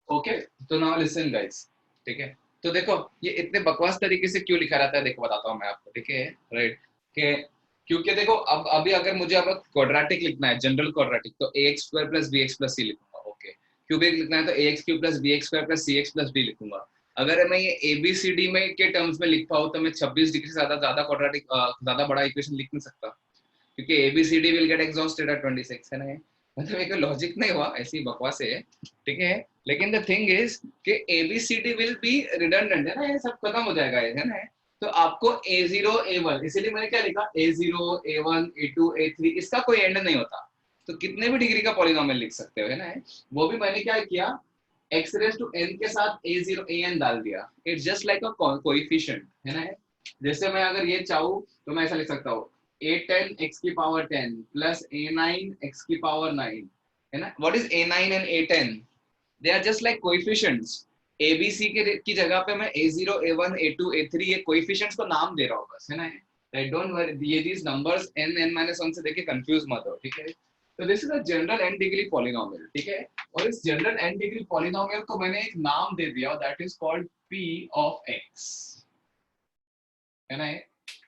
ओके, तो नाउ लिसन गाइस, ठीक है, तो देखो ये इतने बकवास तरीके से क्यों लिखा रहता है, देखो बताता हूँ मैं आपको, ठीक है, राइट, के क्योंकि देखो अब अभी अगर मुझे अब क्वाड्रेटिक लिखना है, जनरल क्वाड्रेटिक, तो ax square plus bx plus c लिखूंगा, ओके। क्यूबिक लिखना है तो ax cube plus bx square plus cx plus d लिखूंगा। अगर मैं ये abcd में के टर्म्स में लिख पाऊँ तो मैं 26 डिग्री से ज्यादा क्वाड्रेटिक ज्यादा बड़ा इक्वेशन लिख नहीं सकता, क्योंकि abcd will get exhausted at 26, है ना? मतलब एक लॉजिक नहीं हुआ, ऐसी बकवास है, ठीक है। लेकिन द थिंग इज कि ABCD विल बी रिडंडेंट, है ना, ये सब खत्म हो जाएगा, है ना। तो आपको A0 A1, इसीलिए मैंने क्या लिखा, A0 A1 A2 A3, इसका कोई एंड नहीं होता, तो कितने भी डिग्री का पॉलिनोमियल लिख सकते हो, है ना। वो भी मैंने क्या किया, x रेज टू n के साथ A0 AN डाल दिया, it's just like a coefficient, है ना। जैसे मैं अगर ये चाहूँ तो मैं ऐसा लिख सकता हूँ, A10 x की पावर 10 प्लस A9 x की पावर 9, है ना। What is A9 and A10? They are just like coefficients. ABC के की जगह पे मैं A0 A1 A2 A3 ये कोएफिशिएंट्स को नाम दे रहा हूँ बस, है ना। डोंट वरी, ये these numbers n n-1 से देके कंफ्यूज मत हो, ठीक है। तो this is a general n degree polynomial, ठीक है। और इस जनरल n डिग्री पॉलिनोमियल को मैंने एक नाम दे दिया, that is called P of x, है ना।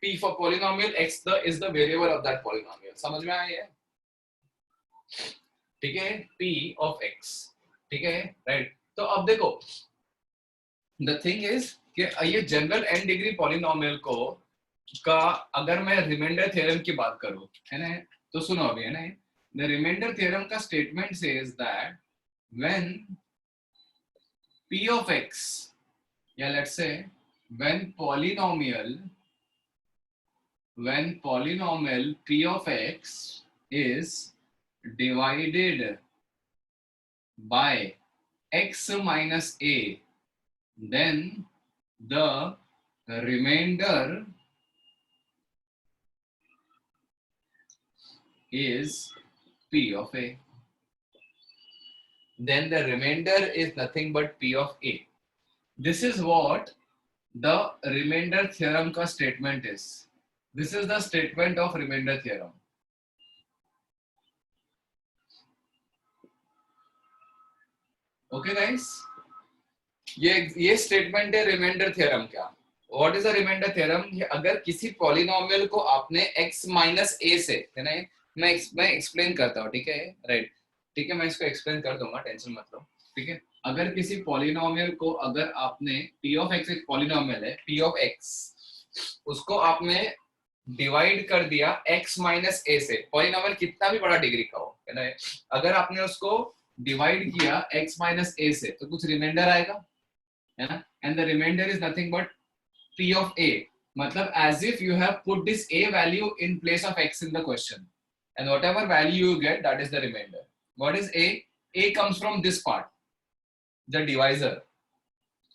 P for polynomial, x is the variable of that polynomial, समझ में आया है, ठीक है। P of x, ठीक है, राइट। तो अब देखो, द थिंग इज कि ये जनरल n डिग्री पॉलिनोमियल को का अगर मैं रिमाइंडर थ्योरम की बात करूं, है ना, तो सुनो अभी, है ना। द रिमाइंडर थ्योरम का statement says that when P of x, या let's say when polynomial P of x is divided by x minus a, then the remainder is P of a. Then the remainder is nothing but P of a. This is what the remainder theorem का statement is. This is the statement of remainder theorem. Okay guys, ये statement है remainder theorem का। What is a remainder theorem? अगर किसी polynomial को आपने x minus a से, है ना, मैं एक्सप्लेन करता हूँ, ठीक है, राइट, ठीक है, मैं इसको एक्सप्लेन कर दूंगा, टेंशन मत लो, ठीक है। अगर किसी पॉलिनोमियल को, अगर आपने p ऑफ x, एक पॉलिनोमियल है p ऑफ x, उसको आपने डिवाइड कर दिया x माइनस ए से, पॉलिनोमियल कितना भी बड़ा डिग्री का हो, है ना, अगर आपने उसको डिवाइड किया x माइनस ए से, तो कुछ रिमाइंडर आएगा, है ना। And the remainder is nothing but P of a, मतलब as if you have put this a value in place of x in the question, and whatever value you get, that is the remainder. What is a? A comes from this part, the divisor.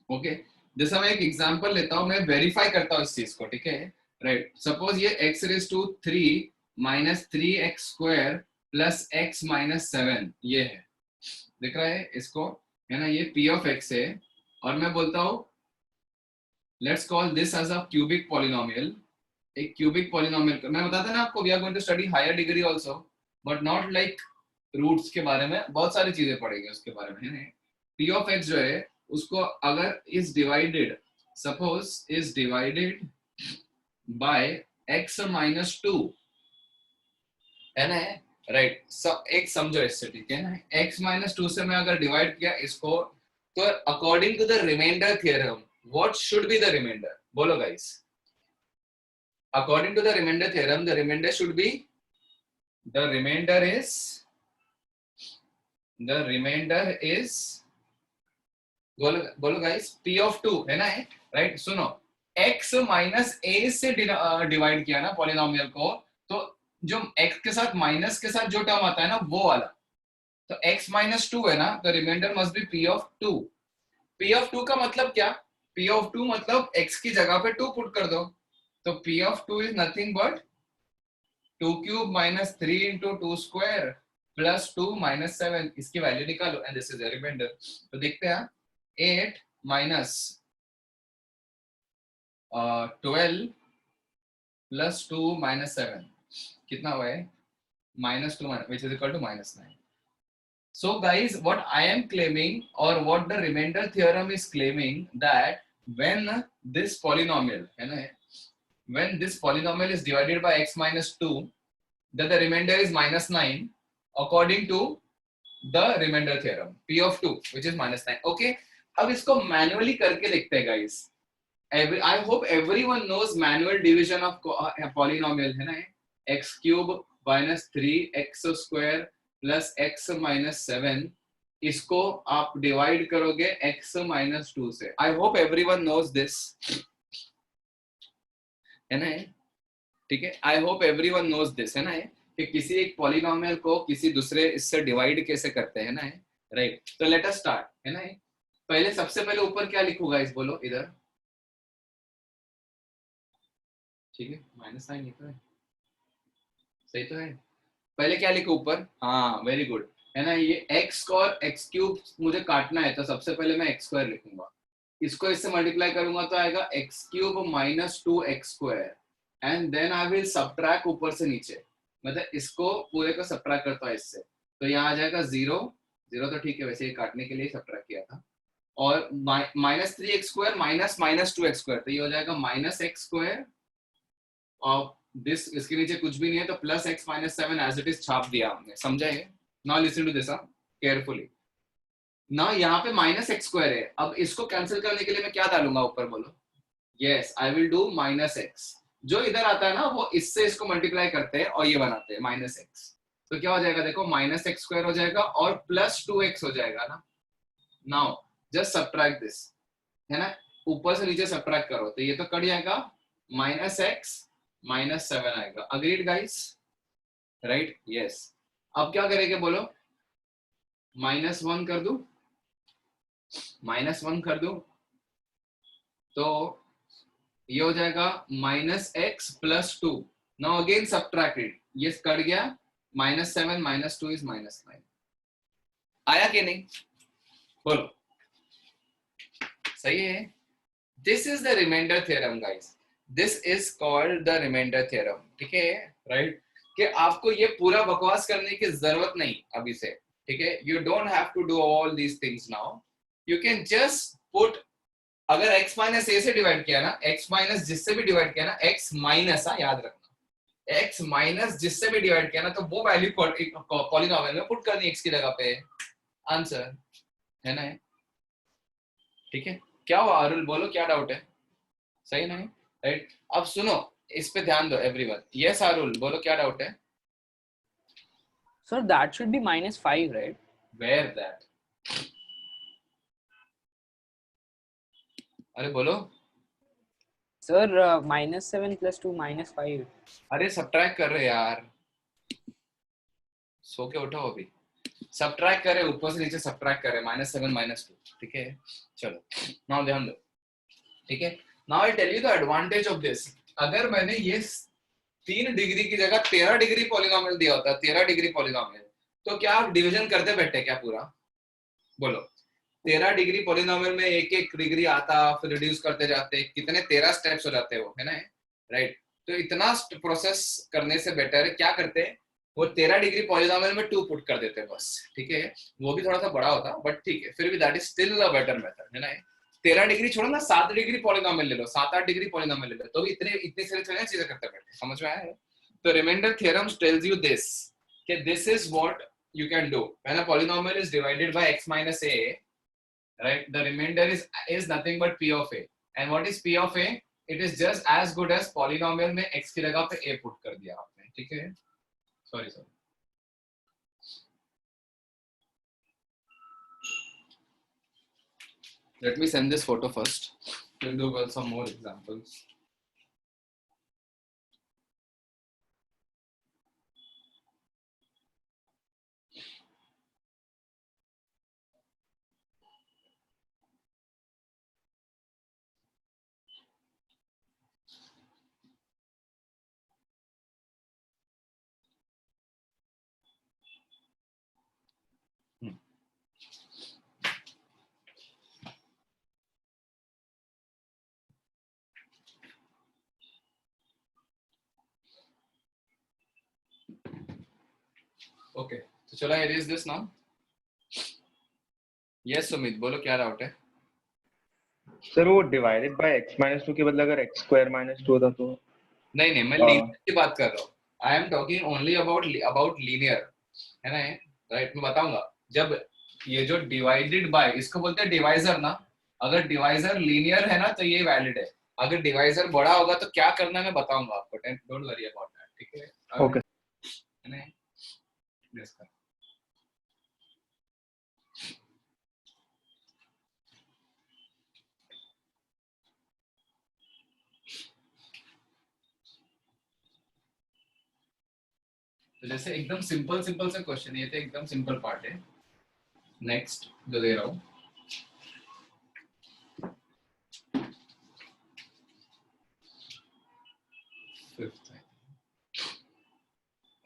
Okay, जैसा मैं एक example लेता हूं, मैं verify करता हूं इस चीज को, ठीक है, राइट। सपोज ये x raise to 3 minus 3x square plus x minus 7, ये है, दिख रहा है इसको, है ना, ये P of x है, और मैं बोलता हूं let's call this as a cubic polynomial. एक क्यूबिक पॉलिनोमियल, मैं बताता ना आपको, we are going to study higher degree also, but not like roots के बारे में, बहुत सारी चीजें पढ़ेंगे उसके बारे में, है ना। P of x जो है उसको अगर is divided, suppose is divided by x minus 2, है ना, राइट। एक समझो इससे, ठीक है ना, x माइनस 2 से मैं अगर डिवाइड किया इसको, तो according to the remainder theorem what should be the remainder? Bolo guys. According to the remainder theorem, the remainder should be, the remainder is बोलो guys, P of 2, है ना, राइट। सुनो, x माइनस a से divide किया ना polynomial को, तो जो x के साथ माइनस के साथ जो टर्म आता है ना, वो वाला, तो x माइनस 2 है ना, तो remainder must be P of 2. P of 2 का मतलब क्या? P of 2 मतलब x की जगह पे 2 पुट कर दो, तो P of 2 is nothing but 2 cube minus 3 into 2 square plus 2 minus 7, इसकी वैल्यू निकालो, and this is the remainder. तो देखते हैं, 8 माइनस 12 प्लस 2 माइनस 7 कितना हुआ है, -2, which is equal to -9. So guys, what I am claiming, or what the remainder theorem is claiming, that when this polynomial, when this polynomial is divided by x minus 2, that the remainder is -9 according to the remainder theorem, P of 2, which is -9. Okay, अब इसको manually करके देखते हैं guys. I hope everyone knows manual division of polynomial, है ना, x cube minus 3x square plus x minus 7, इसको आप divide करोगे x माइनस 2 से। I hope everyone knows this, है ना? ठीक है, I hope everyone knows this, है ना? कि किसी एक पॉलिनोमियल को किसी दूसरे इससे डिवाइड कैसे करते हैं ना, राइट? तो लेट अस स्टार्ट, है ना? पहले सबसे पहले ऊपर क्या लिखूंगा इस, बोलो इधर, ठीक है, माइनस साइन लिखा है, सही तो है? पहले क्या लिखो ऊपर, हाँ वेरी गुड, है ना? ये x और x क्यूब मुझे काटना है, तो सबसे पहले मैं x स्क्वायर लिखूंगा, इसको इससे मल्टीप्लाई करूंगा तो आएगा x cube minus 2x square, and then I will subtract ऊपर से नीचे, मतलब इसको पूरे को सबट्रैक्ट करता है इससे, तो यहाँ आ जाएगा 0 0, तो ठीक है, वैसे ये काटने के लिए सबट्रैक्ट किया था, और minus 3x square minus minus 2x square, तो ये हो जाएगा माइनस x स्क्वायर, और दिस इसके नीचे कुछ भी नहीं है, तो plus x minus 7 as it is छाप दिया हमने, समझा है? Now listen to this carefully. ना यहाँ पे माइनस एक्स स्क्वायर है, अब इसको कैंसिल करने के लिए मैं क्या डालूंगा ऊपर, बोलो? Yes, I will do minus x, जो इधर आता है ना वो इससे इसको मल्टीप्लाई करते हैं और ये बनाते हैं माइनस एक्स, तो क्या हो जाएगा देखो, माइनस एक्स स्क्वायर हो जाएगा और प्लस 2x हो जाएगा ना। नाउ जस्ट सब्ट्रैक्ट दिस, है ना? ऊपर से नीचे सब्ट्रैक्ट करो तो ये तो कट जाएगा, माइनस एक्स माइनस 7 आएगा। Agreed guys? Right, yes. अब क्या करेंगे बोलो, -1 कर दूं, -1 कर दूं, तो ये हो जाएगा minus x plus 2, now again subtracted, ये कट गया, -7 माइनस 2 इज -9। आया कि नहीं, बोलो? सही है। This is the remainder theorem guys, this is called the remainder theorem, ठीक है, राइट? कि आपको ये पूरा बकवास करने की जरूरत नहीं अभी से, ठीक है? You don't have to do all these things now, you can just put, अगर x माइनस ए से डिवाइड किया ना, x माइनस जिससे भी डिवाइड किया ना, x माइनस, याद रखना, x माइनस जिससे भी डिवाइड किया ना, तो वो वैल्यू पॉलिनोमियल में पुट करनी x की जगह पे, आंसर, है ना? ठीक है, क्या हुआ अरुल, बोलो क्या डाउट है? सही नहीं, राइट? अब सुनो, इस पे ध्यान दो एवरीवन। यस अरुल, बोलो क्या डाउट है? Sir, that should be -5, right? Where that, अरे बोलो। Sir, -7 + 2 -5. अरे सब्ट्रैक्ट कर रहे यार, सो के उठो अभी, सब्ट्रैक्ट करे, ऊपर से नीचे सब्ट्रैक्ट करे, -7 -2, ठीक है? चलो नाउ ध्यान दो, ठीक है? Now I tell you the advantage of this. अगर मैंने ये 3 डिग्री की जगह 13 डिग्री पॉलिनोमियल दिया होता, 13 डिग्री पॉलिनोमियल, तो क्या आप डिवीजन करते बैठे क्या पूरा, बोलो? 13 डिग्री पॉलिनोमियल में एक एक डिग्री आता, फिर रिड्यूस करते जाते, कितने 13 स्टेप्स हो जाते वो, है ना, राइट? तो इतना प्रोसेस करने से बेटर क्या करते हैं, वो 13 डिग्री पॉलिनोमियल में 2 पुट कर देते बस, ठीक है? वो भी थोड़ा सा बड़ा होता, बट ठीक है, फिर भी that is still a better method, है ना? 13 डिग्री छोड़ो ना, 7 डिग्री पॉलिनोमियल ले लो, 7-8 डिग्री पॉलिनोमियल ले लो, तो भी इतनी सारी चीजें करते बैठे, समझ में आया? तो remainder theorem tells you this, कि this is what you can do when a polynomial is divided by x minus a, right? The remainder is nothing but p of a, and what is p of a? It is just as good as polynomial में x की जगह पे a put कर दिया आपने, ठीक है? Sorry let me send this photo first, we'll do some more examples. Okay, तो चलो erase this now. yes Sumit, बोलो क्या डाउट है? सर वो डिवाइडेड बाय x माइनस 2 के बदले अगर x स्क्वायर माइनस 2 होता तो? नहीं मैं लीनियर की बात कर रहा हूँ, I am talking only about linear, है ना, राइट? मैं बताऊंगा, जब ये जो डिवाइडेड बाय, इसको बोलते हैं डिवाइजर ना, अगर डिवाइजर लीनियर है ना तो ये वैलिड है, अगर डिवाइजर बड़ा होगा तो क्या करना है मैं बताऊंगा आपको, डोंट वरी अबाउट दैट, ठीक है? ओके, है ना? तो जैसे एकदम सिंपल सिंपल से क्वेश्चन, ये तो एकदम सिंपल पार्ट है। नेक्स्ट जो दे रहा हूँ, fifth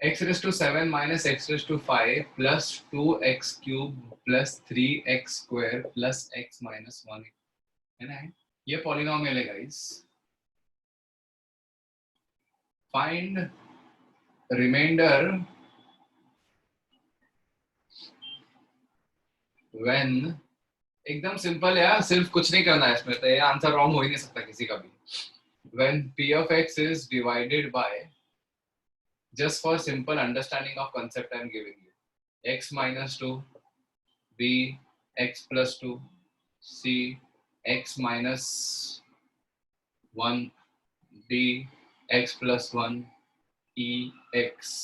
x raised to 7 minus x raised to 5 plus 2x cube plus 3x square plus x minus 1 है ना, ये पॉलिनोमियल है गाइस। फाइंड रिमाइंडर व्हेन, एकदम सिंपल है यार, सिर्फ कुछ नहीं करना है इसमें, तो ये आंसर रॉन्ग हो ही नहीं सकता किसी का भी। When p of x is divided by, just for simple understanding of concept I am giving you, x minus 2, b x plus 2, c x minus 1, d x plus 1, e x,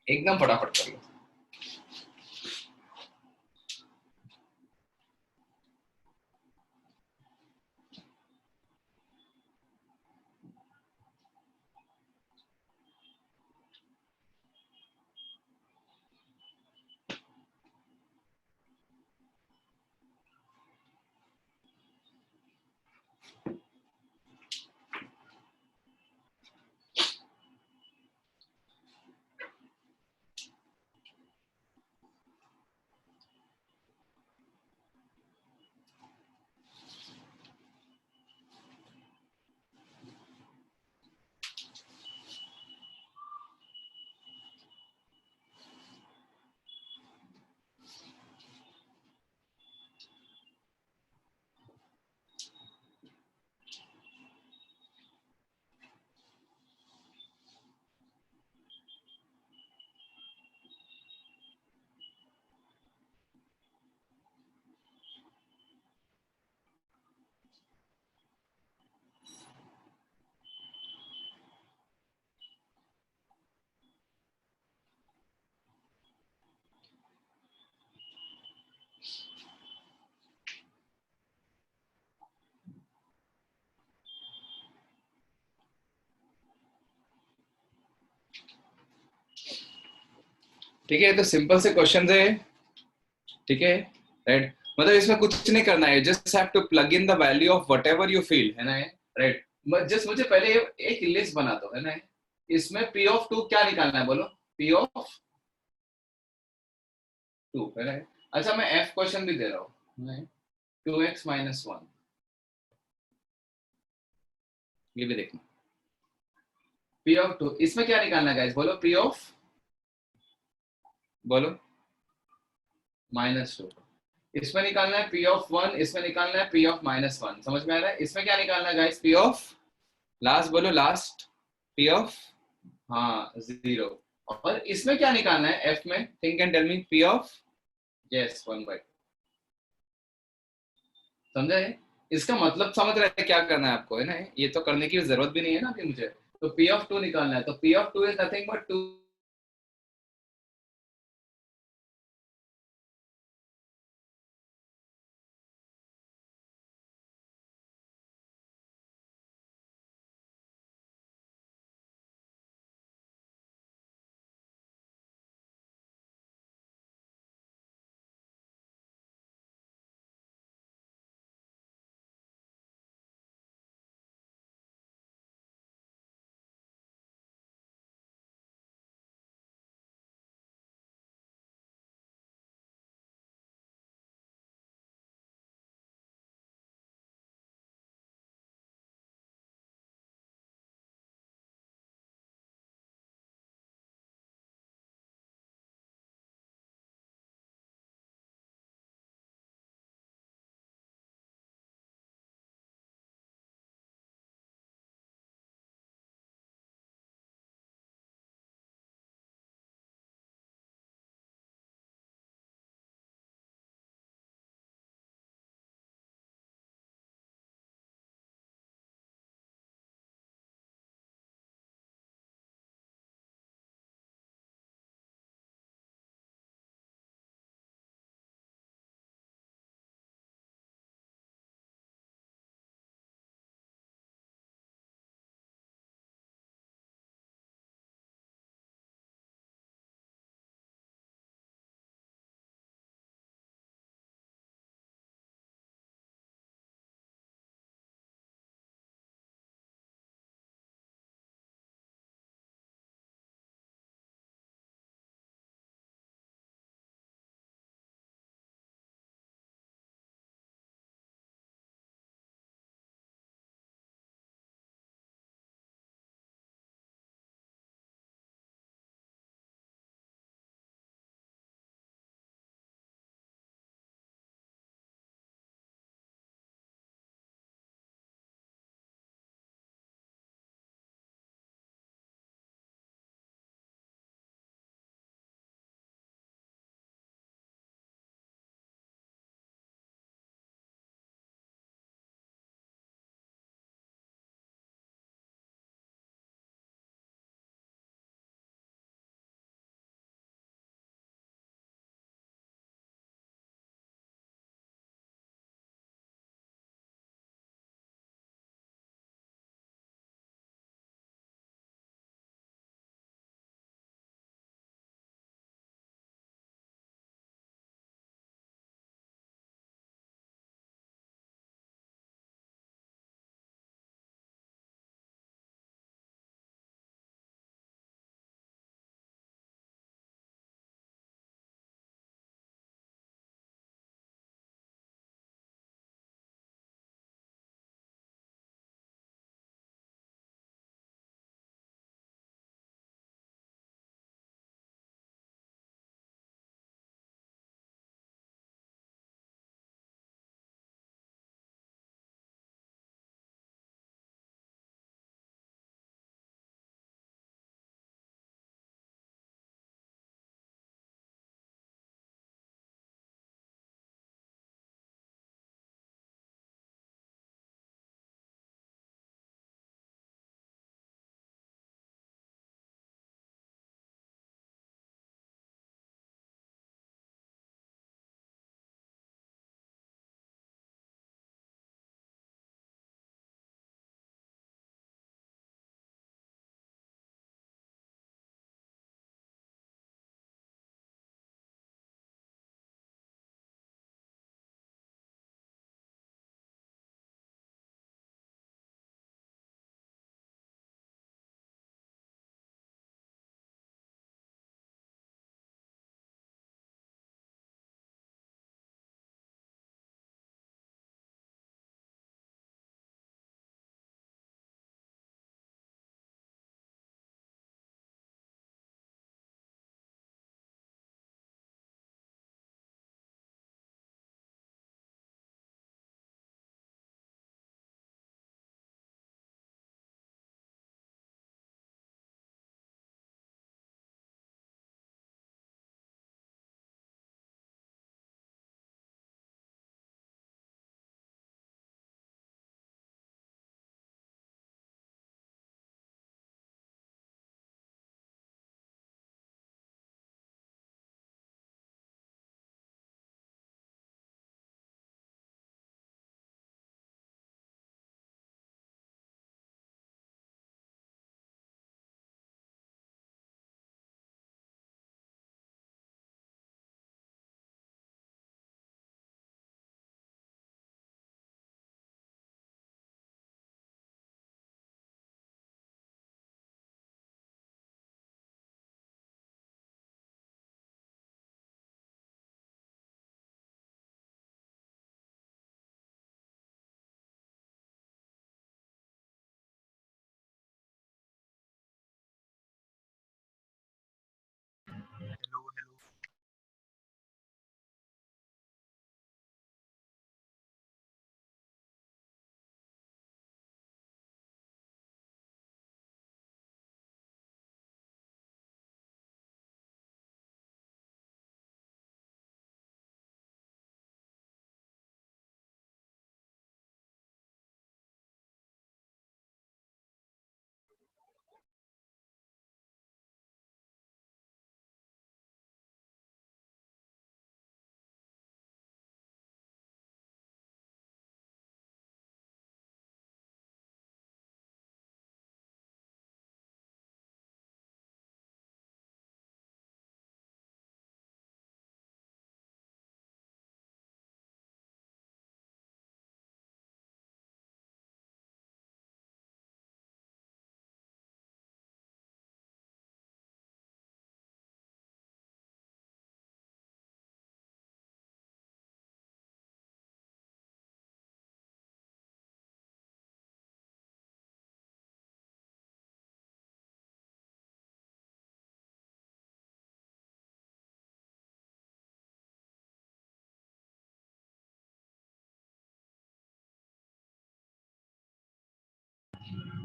एकदम फटाफट कर लो। ठीक है, तो सिंपल से question है, ठीक है, राइट। मतलब इसमें कुछ नहीं करना है, just have to plug in the value of whatever you feel, है ना, राइट। जस्ट मुझे पहले एक लिस्ट बना दो, है ना, इसमें p ऑफ 2 क्या निकालना है, बोलो p ऑफ 2, है ना। अच्छा मैं f क्वेश्चन भी दे रहा हूँ, 2x minus 1, ये भी देखना। p ऑफ 2, इसमें क्या निकालना है गाइस, बोलो p ऑफ, बोलो -2, इसमें निकालना है p ऑफ 1, इसमें निकालना है p ऑफ -1, समझ में आ रहा है। इसमें क्या निकालना है गाइस, p ऑफ लास्ट, बोलो लास्ट, p ऑफ, हाँ 0। और इसमें क्या निकालना है f में, think and tell me, p of, yes 1/2, समझे। इसका मतलब समझ रहे हैं क्या करना है आपको, है ना, ये तो करने की जरूरत भी नहीं है ना अभी मुझे। तो p ऑफ 2 निकालना है, तो p of 2 is nothing but 2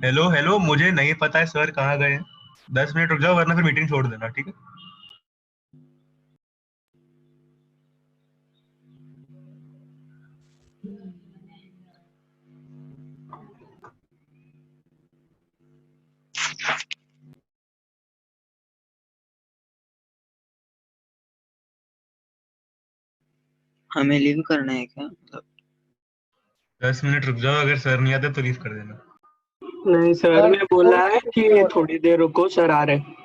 hello hello, मुझे नहीं पता है सर कहाँ गए हैं। 10 मिनट रुक जाओ वरना फिर मीटिंग छोड़ देना, ठीक है? हमें लीव करना है क्या? मतलब 10 मिनट रुक जाओ, अगर सर नहीं आते तो लीव कर देना। नहीं सर ने बोला है कि थोड़ी देर रुको, सर आ रहे हैं।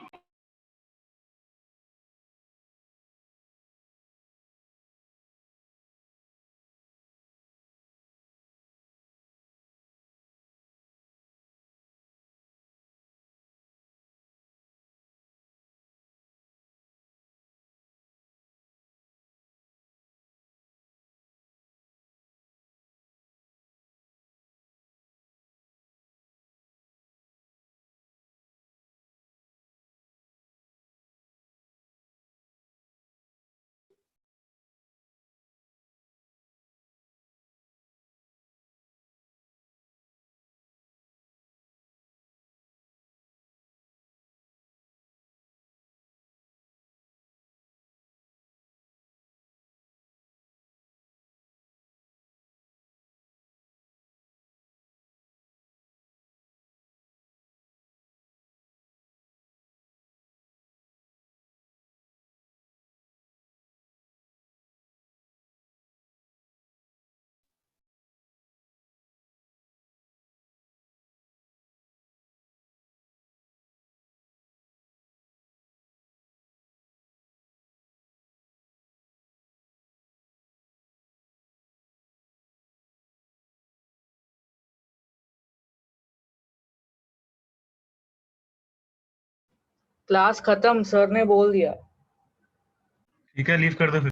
क्लास खत्म, सर ने बोल दिया। ठीक है, लीव कर दो फिर।